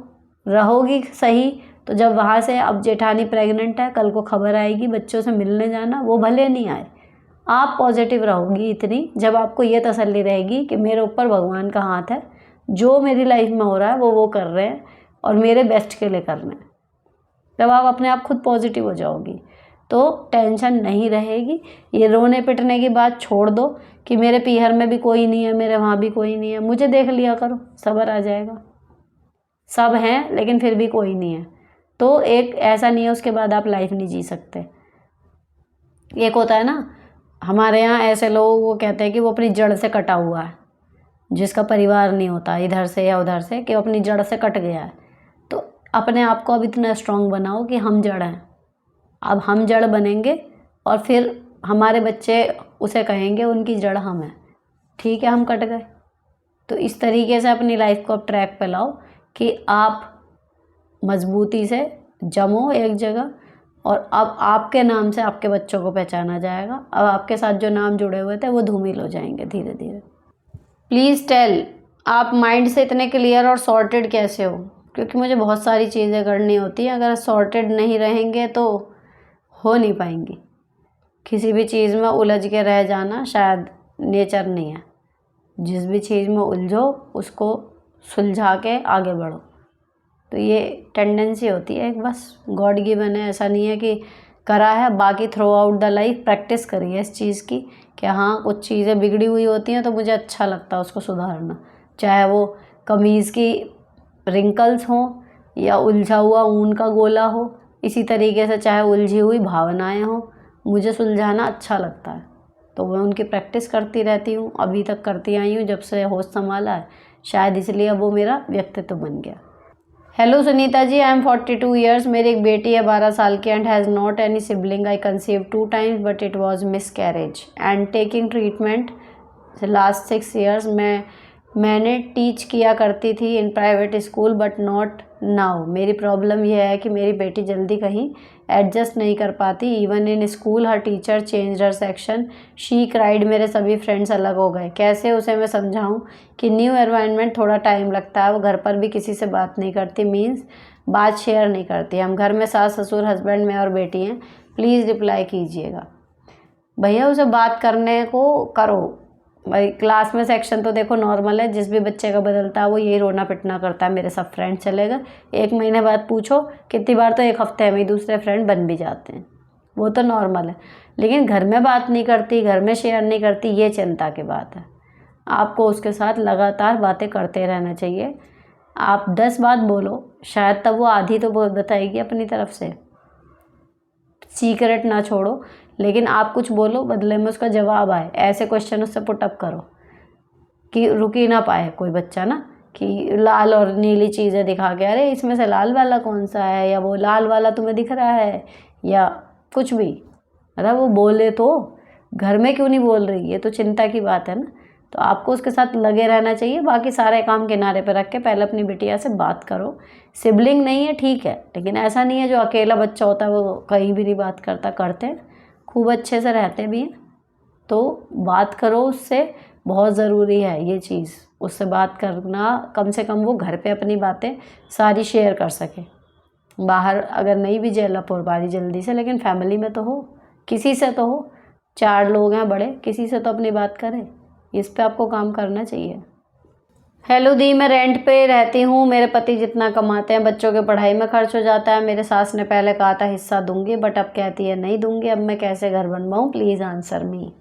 रहोगी सही तो जब वहाँ से अब जेठानी प्रेग्नेंट है, कल को खबर आएगी बच्चों से मिलने जाना, वो भले नहीं आए, आप पॉजिटिव रहोगी इतनी, जब आपको ये तसल्ली रहेगी कि मेरे ऊपर भगवान का हाथ है, जो मेरी लाइफ में हो रहा है वो कर रहे हैं और मेरे बेस्ट के लिए कर रहे हैं। जब आप अपने आप खुद पॉजिटिव हो जाओगी तो टेंशन नहीं रहेगी। ये रोने पिटने की बात छोड़ दो कि मेरे पीहर में भी कोई नहीं है, मेरे वहाँ भी कोई नहीं है, मुझे देख लिया करो, सब्र आ जाएगा। सब हैं लेकिन फिर भी कोई नहीं है, तो एक ऐसा नहीं है उसके बाद आप लाइफ नहीं जी सकते। एक होता है ना, हमारे यहाँ ऐसे लोग वो कहते हैं कि वो अपनी जड़ से कटा हुआ है, जिसका परिवार नहीं होता इधर से या उधर से, कि वो अपनी जड़ से कट गया है। तो अपने आप को अब इतना स्ट्रांग बनाओ कि हम जड़ हैं, अब हम जड़ बनेंगे और फिर हमारे बच्चे उसे कहेंगे उनकी जड़ हम हैं, ठीक है हम कट गए। तो इस तरीके से अपनी लाइफ को अब ट्रैक पे लाओ कि आप मजबूती से जमो एक जगह, और अब आपके नाम से आपके बच्चों को पहचाना जाएगा। अब आपके साथ जो नाम जुड़े हुए थे वो धूमिल हो जाएंगे धीरे धीरे। प्लीज़ टेल, आप माइंड से इतने क्लियर और सॉर्टेड कैसे हो? क्योंकि मुझे बहुत सारी चीज़ें करनी होती हैं, अगर सॉर्टेड नहीं रहेंगे तो हो नहीं पाएंगी। किसी भी चीज़ में उलझ के रह जाना शायद नेचर नहीं है। जिस भी चीज़ में उलझो उसको सुलझा के आगे बढ़ो, तो ये टेंडेंसी होती है एक, बस गॉड गिवन है। ऐसा नहीं है कि करा है, बाकी through out the life practice करिए इस चीज़ की कि हाँ कुछ चीज़ें बिगड़ी हुई होती हैं तो मुझे अच्छा लगता है उसको सुधारना, चाहे वो कमीज़ की रिंकल्स हों या उलझा हुआ ऊन का गोला हो, इसी तरीके से चाहे उलझी हुई भावनाएं हों, मुझे सुलझाना अच्छा लगता है, तो मैं उनकी प्रैक्टिस करती रहती हूँ, अभी तक करती आई हूँ जब से होश संभाला है, शायद इसलिए अब वो मेरा व्यक्तित्व बन गया। Hello Sunita ji, I am 42 years, मेरी एक बेटी है 12 साल की and has not any sibling. I conceive 2 times but it was miscarriage and taking treatment last 6 years। मैंने टीच किया करती थी in private school but not now. मेरी प्रॉब्लम यह है कि मेरी बेटी जल्दी कहीं एडजस्ट नहीं कर पाती। Even in school her teacher change her section, she cried, मेरे सभी फ्रेंड्स अलग हो गए। कैसे उसे मैं समझाऊं कि न्यू एनवायरनमेंट थोड़ा टाइम लगता है। वो घर पर भी किसी से बात नहीं करती, मीन्स बात शेयर नहीं करती। हम घर में सास ससुर हस्बैंड मैं और बेटी हैं। प्लीज़ रिप्लाई कीजिएगा। भैया उसे बात करने को करो भाई, क्लास में सेक्शन तो देखो नॉर्मल है, जिस भी बच्चे का बदलता है वो यही रोना पिटना करता है, मेरे सब फ्रेंड चले गए। 1 महीने बाद पूछो कितनी बार तो 1 हफ्ते में ही दूसरे फ्रेंड बन भी जाते हैं, वो तो नॉर्मल है। लेकिन घर में बात नहीं करती, घर में शेयर नहीं करती, ये चिंता की बात है। आपको उसके साथ लगातार बातें करते रहना चाहिए। आप 10 बात बोलो, शायद तब वो आधी तो बताएगी अपनी तरफ से। सीक्रेट ना छोड़ो, लेकिन आप कुछ बोलो बदले में उसका जवाब आए, ऐसे क्वेश्चन उससे पुटअप करो कि रुक ही ना पाए कोई बच्चा ना, कि लाल और नीली चीज़ें दिखा के अरे इसमें से लाल वाला कौन सा है, या वो लाल वाला तुम्हें दिख रहा है, या कुछ भी। अरे वो बोले तो घर में क्यों नहीं बोल रही, ये तो चिंता की बात है ना। तो आपको उसके साथ लगे रहना चाहिए। बाकी सारे काम किनारे पर रख के पहले अपनी बिटिया से बात करो। सिबलिंग नहीं है ठीक है, लेकिन ऐसा नहीं है जो अकेला बच्चा होता है वो कहीं भी नहीं बात करता, करते हैं, खूब अच्छे से रहते भी हैं। तो बात करो उससे, बहुत ज़रूरी है ये चीज़, उससे बात करना, कम से कम वो घर पे अपनी बातें सारी शेयर कर सके। बाहर अगर नहीं भी जेल हो पा रही जल्दी से, लेकिन फैमिली में तो हो, किसी से तो हो, 4 लोग हैं बड़े, किसी से तो अपनी बात करें। इस पे आपको काम करना चाहिए। हेलो दी, मैं रेंट पे रहती हूँ, मेरे पति जितना कमाते हैं बच्चों के पढ़ाई में खर्च हो जाता है। मेरे सास ने पहले कहा था हिस्सा दूंगी, बट अब कहती है नहीं दूंगी। अब मैं कैसे घर बनवाऊँ, प्लीज़ आंसर मी।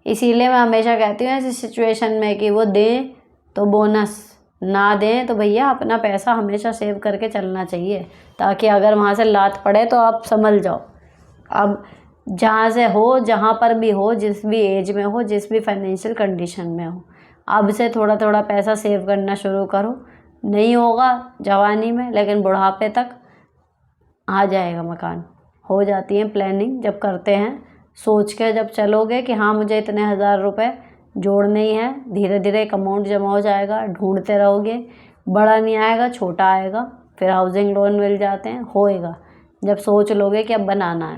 इसीलिए मैं हमेशा कहती हूँ ऐसी सिचुएशन में कि वो दें तो बोनस, ना दें तो भैया अपना पैसा हमेशा सेव करके चलना चाहिए, ताकि अगर वहाँ से लात पड़े तो आप संभल जाओ। अब जहाँ से हो, जहाँ पर भी हो, जिस भी एज में हो, जिस भी फाइनेंशियल कंडीशन में हो, अब से थोड़ा थोड़ा पैसा सेव करना शुरू करो। नहीं होगा जवानी में, लेकिन बुढ़ापे तक आ जाएगा मकान। हो जाती है प्लानिंग जब करते हैं, सोच के जब चलोगे कि हाँ मुझे इतने 1000 रुपये जोड़ने ही हैं, धीरे धीरे एक अमाउंट जमा हो जाएगा। ढूंढते रहोगे, बड़ा नहीं आएगा छोटा आएगा, फिर हाउसिंग लोन मिल जाते हैं, होएगा जब सोच लोगे कि अब बनाना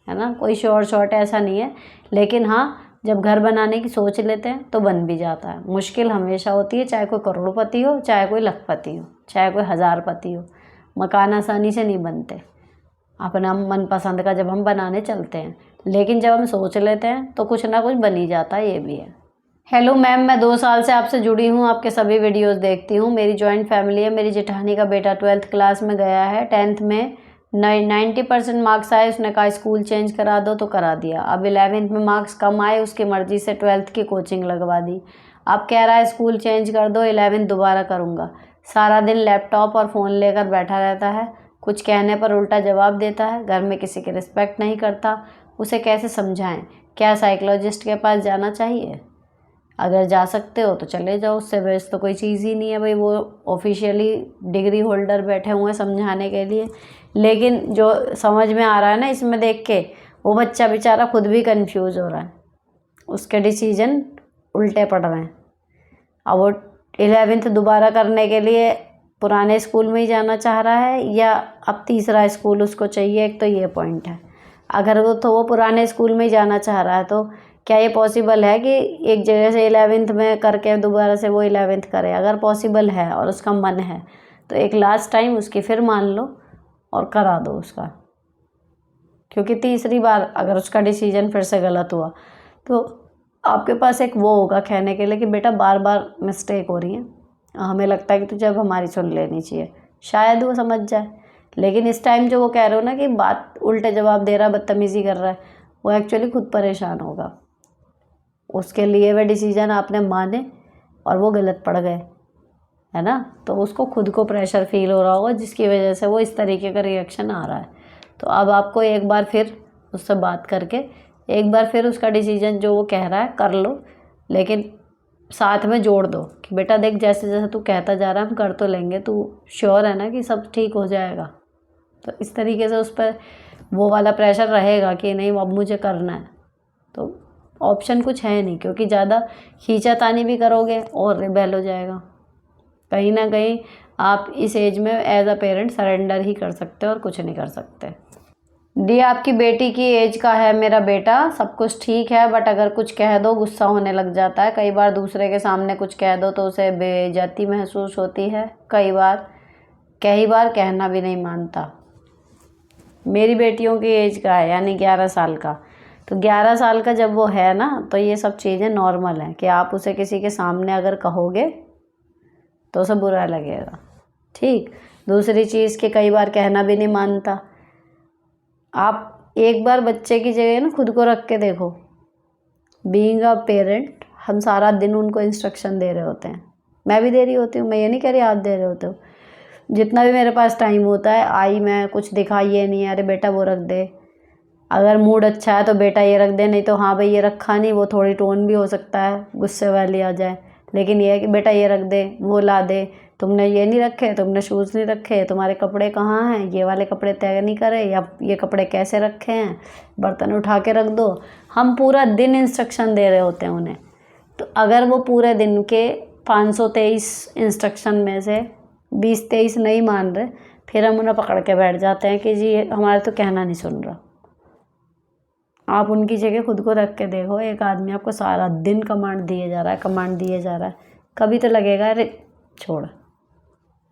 है ना। कोई शॉर्ट ऐसा नहीं है, लेकिन हाँ जब घर बनाने की सोच लेते हैं तो बन भी जाता है। मुश्किल हमेशा होती है, चाहे कोई करोड़पति हो, चाहे कोई लखपति हो, चाहे कोई हज़ारपति हो। मकान आसानी से नहीं बनते, अपना मनपसंद का जब हम बनाने चलते हैं, लेकिन जब हम सोच लेते हैं तो कुछ ना कुछ बन ही जाता है, ये भी है। हेलो मैम, मैं 2 साल से आपसे जुड़ी हूँ, आपके सभी वीडियोस देखती हूँ। मेरी जॉइंट फैमिली है। मेरी जेठानी का बेटा 12th क्लास में गया है। 10th में 90% मार्क्स आए, उसने कहा स्कूल चेंज करा दो तो करा दिया। अब 11th में मार्क्स कम आए, उसकी मर्ज़ी से 12th की कोचिंग लगवा दी। अब कह रहा है स्कूल चेंज कर दो, 11th दोबारा करूँगा। सारा दिन लैपटॉप और फ़ोन लेकर बैठा रहता है, कुछ कहने पर उल्टा जवाब देता है, घर में किसी की रिस्पेक्ट नहीं करता। उसे कैसे समझाएं? क्या साइकोलॉजिस्ट के पास जाना चाहिए? अगर जा सकते हो तो चले जाओ, उससे बेस्ट तो कोई चीज़ ही नहीं है भाई। वो ऑफिशियली डिग्री होल्डर बैठे हुए हैं समझाने के लिए, लेकिन जो समझ में आ रहा है ना इसमें देख के, वो बच्चा बेचारा खुद भी कंफ्यूज हो रहा है, उसके डिसीजन उल्टे पड़ रहे हैं। अब वो 11th दोबारा करने के लिए पुराने स्कूल में ही जाना चाह रहा है या अब तीसरा स्कूल उसको चाहिए, एक तो ये पॉइंट है। अगर वो पुराने स्कूल में ही जाना चाह रहा है तो क्या ये पॉसिबल है कि एक जगह से 11th में करके दोबारा से वो 11th करे? अगर पॉसिबल है और उसका मन है तो एक लास्ट टाइम उसकी फिर मान लो और करा दो उसका, क्योंकि तीसरी बार अगर उसका डिसीजन फिर से गलत हुआ तो आपके पास एक वो होगा कहने के लिए कि बेटा बार बार मिस्टेक हो रही है, हमें लगता है कि तुझे अब हमारी सुन लेनी चाहिए। शायद वो समझ जाए, लेकिन इस टाइम जो वो कह रहे हो ना कि बात उल्टे जवाब दे रहा है, बदतमीज़ी कर रहा है, वो एक्चुअली खुद परेशान होगा। उसके लिए वह डिसीजन आपने माने और वो गलत पड़ गए, है ना, तो उसको खुद को प्रेशर फील हो रहा होगा, जिसकी वजह से वो इस तरीके का रिएक्शन आ रहा है। तो अब आपको एक बार फिर उससे बात करके एक बार फिर उसका डिसीजन जो वो कह रहा है कर लो, लेकिन साथ में जोड़ दो कि बेटा देख, जैसे जैसे तू कहता जा रहा है हम कर तो लेंगे, तू श्योर है ना कि सब ठीक हो जाएगा? तो इस तरीके से उस पर वो वाला प्रेशर रहेगा कि नहीं अब मुझे करना है। तो ऑप्शन कुछ है नहीं, क्योंकि ज़्यादा खींचातानी भी करोगे और रिबेल हो जाएगा। कहीं ना कहीं आप इस एज में एज अ पेरेंट सरेंडर ही कर सकते हो और कुछ नहीं कर सकते। डी, आपकी बेटी की एज का है मेरा बेटा, सब कुछ ठीक है, बट अगर कुछ कह दो गुस्सा होने लग जाता है। कई बार दूसरे के सामने कुछ कह दो तो उसे बेइज्जती महसूस होती है। कई बार कहना भी नहीं मानता। मेरी बेटियों की एज का है, यानी 11 साल का। तो 11 साल का जब वो है ना, तो ये सब चीज़ें नॉर्मल हैं कि आप उसे किसी के सामने अगर कहोगे तो उसे बुरा लगेगा। ठीक, दूसरी चीज़ कि कई बार कहना भी नहीं मानता। आप एक बार बच्चे की जगह ना खुद को रख के देखो। बीइंग अ पेरेंट, हम सारा दिन उनको इंस्ट्रक्शन दे रहे होते हैं, मैं भी दे रही होती हूँ, मैं ये नहीं कह रही आप दे रहे होते हो। जितना भी मेरे पास टाइम होता है, आई मैं कुछ दिखाई ये नहीं है, अरे बेटा वो रख दे, अगर मूड अच्छा है तो बेटा ये रख दे, नहीं तो हाँ भाई ये रखा नहीं, वो थोड़ी टोन भी हो सकता है गुस्से वाली आ जाए, लेकिन ये है कि बेटा ये रख दे, वो ला दे, तुमने ये नहीं रखे, तुमने शूज़ नहीं रखे, तुम्हारे कपड़े कहाँ हैं, ये वाले कपड़े तय नहीं करे, या ये कपड़े कैसे रखे हैं, बर्तन उठा के रख दो। हम पूरा दिन इंस्ट्रक्शन दे रहे होते हैं उन्हें। तो अगर वो पूरे दिन के 523 इंस्ट्रक्शन में से 20-23 नहीं मान रहे, फिर हम उन्हें पकड़ के बैठ जाते हैं कि जी हमारा तो कहना नहीं सुन रहा। आप उनकी जगह खुद को रख के देखो, एक आदमी आपको सारा दिन कमांड दिए जा रहा है, कभी तो लगेगा अरे छोड़,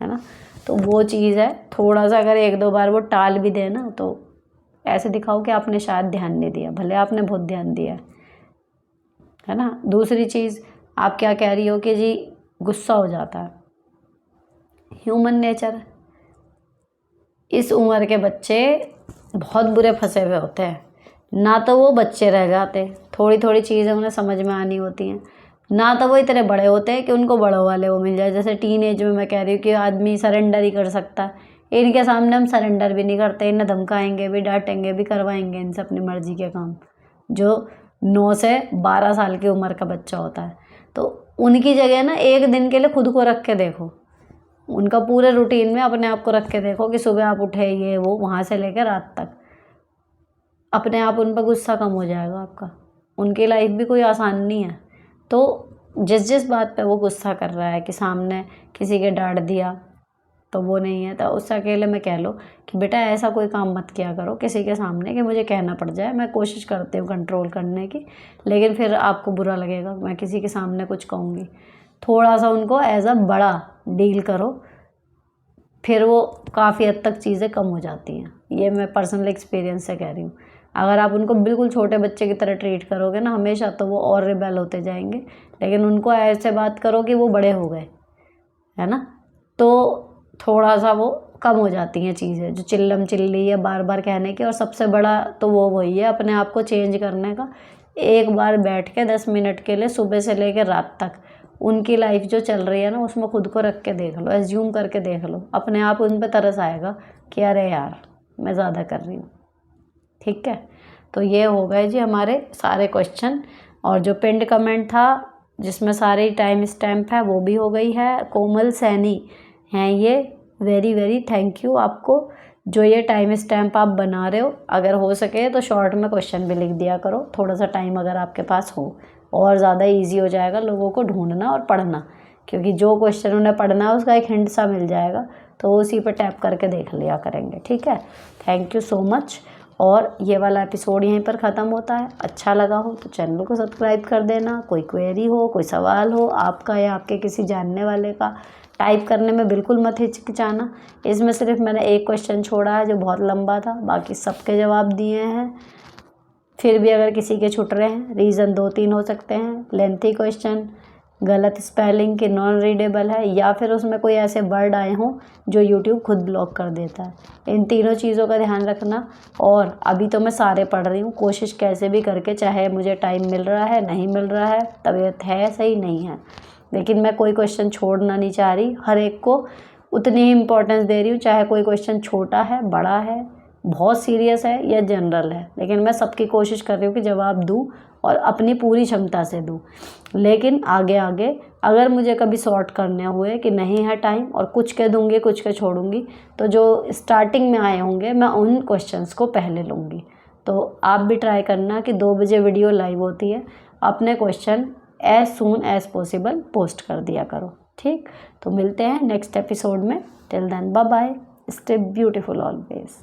है ना। तो वो चीज़ है, थोड़ा सा अगर 1-2 बार वो टाल भी दे ना, तो ऐसे दिखाओ कि आपने शायद ध्यान नहीं दिया, भले आपने बहुत ध्यान दिया है ना। दूसरी चीज़ आप क्या कह रही हो कि जी गुस्सा हो जाता है, ह्यूमन नेचर। इस उम्र के बच्चे बहुत बुरे फंसे हुए होते हैं, ना तो वो बच्चे रह जाते, थोड़ी थोड़ी चीज़ें उन्हें समझ में आनी होती हैं, ना तो वो इतने बड़े होते हैं कि उनको बड़ों वाले वो मिल जाए। जैसे टीन एज में मैं कह रही हूँ कि आदमी सरेंडर ही कर सकता है, इनके सामने हम सरेंडर भी नहीं करते, इन्हें धमकाएंगे भी, डांटेंगे भी, करवाएंगे इनसे अपनी मर्जी के काम, जो 9 से 12 साल की उम्र का बच्चा होता है। तो उनकी जगह ना एक दिन के लिए खुद को रख के देखो, उनका पूरे रूटीन में अपने आप को रख के देखो कि सुबह आप उठे ये वो, वहाँ से लेकर रात तक, अपने आप उन पर गुस्सा कम हो जाएगा आपका। उनकी लाइफ भी कोई आसान नहीं है। तो जिस जिस बात पे वो गुस्सा कर रहा है कि सामने किसी के डांट दिया तो वो नहीं है, तो उससे अकेले में कह लो कि बेटा ऐसा कोई काम मत किया करो किसी के सामने कि मुझे कहना पड़ जाए। मैं कोशिश करती हूँ कंट्रोल करने की, लेकिन फिर आपको बुरा लगेगा मैं किसी के सामने कुछ कहूँगी। थोड़ा सा उनको एज अ बड़ा डील करो, फिर वो काफ़ी हद तक चीज़ें कम हो जाती हैं। ये मैं पर्सनल एक्सपीरियंस से कह रही हूँ। अगर आप उनको बिल्कुल छोटे बच्चे की तरह ट्रीट करोगे ना हमेशा, तो वो और रिबेल होते जाएंगे। लेकिन उनको ऐसे बात करो कि वो बड़े हो गए, है ना, तो थोड़ा सा वो कम हो जाती हैं चीज़ें, जो चिल्लम चिल्ली या बार बार कहने की। और सबसे बड़ा तो वो वही है, अपने आप को चेंज करने का। एक बार बैठ के 10 मिनट के लिए सुबह से लेकर रात तक उनकी लाइफ जो चल रही है ना, उसमें खुद को रख के देख लो, एज्यूम करके देख लो, अपने आप उन पर तरस आएगा कि अरे यार मैं ज़्यादा कर रही हूँ। ठीक है, तो ये हो गए जी हमारे सारे क्वेश्चन। और जो पिंड कमेंट था जिसमें सारे टाइम स्टैम्प है वो भी हो गई है। कोमल सैनी हैं ये, वेरी वेरी थैंक यू आपको, जो ये टाइम स्टैम्प आप बना रहे हो। अगर हो सके तो शॉर्ट में क्वेश्चन भी लिख दिया करो, थोड़ा सा टाइम अगर आपके पास हो, और ज़्यादा इजी हो जाएगा लोगों को ढूंढना और पढ़ना। क्योंकि जो क्वेश्चन उन्हें पढ़ना है उसका एक हिंट सा मिल जाएगा, तो वो उसी पर टैप करके देख लिया करेंगे। ठीक है, थैंक यू सो मच। और ये वाला एपिसोड यहीं पर ख़त्म होता है। अच्छा लगा हो तो चैनल को सब्सक्राइब कर देना। कोई क्वेरी हो, कोई सवाल हो आपका या आपके किसी जानने वाले का, टाइप करने में बिल्कुल मत हिचकिचाना। इसमें सिर्फ मैंने एक क्वेश्चन छोड़ा है जो बहुत लंबा था, बाकी सबके जवाब दिए हैं। फिर भी अगर किसी के छूट रहे हैं, रीज़न 2-3 हो सकते हैं, लेंथी क्वेश्चन, गलत स्पेलिंग के, नॉन रीडेबल है, या फिर उसमें कोई ऐसे वर्ड आए हों जो यूट्यूब खुद ब्लॉक कर देता है। इन तीनों चीज़ों का ध्यान रखना। और अभी तो मैं सारे पढ़ रही हूँ, कोशिश कैसे भी करके, चाहे मुझे टाइम मिल रहा है नहीं मिल रहा है, तबीयत है सही नहीं है, लेकिन मैं कोई क्वेश्चन छोड़ना नहीं चाह रही। हर एक को उतनी ही इम्पोर्टेंस दे रही हूँ, चाहे कोई क्वेश्चन छोटा है, बड़ा है, बहुत सीरियस है या जनरल है, लेकिन मैं सबकी कोशिश कर रही हूँ कि जवाब दूँ और अपनी पूरी क्षमता से दूँ। लेकिन आगे आगे अगर मुझे कभी सॉर्ट करने हुए कि नहीं है टाइम और कुछ के दूँगी कुछ के छोड़ूंगी, तो जो स्टार्टिंग में आए होंगे मैं उन क्वेश्चंस को पहले लूँगी। तो आप भी ट्राई करना कि 2 बजे वीडियो लाइव होती है, अपने question as soon as possible post कर दिया करो। ठीक, तो मिलते हैं नेक्स्ट एपिसोड में। Till then bye bye, stay beautiful always.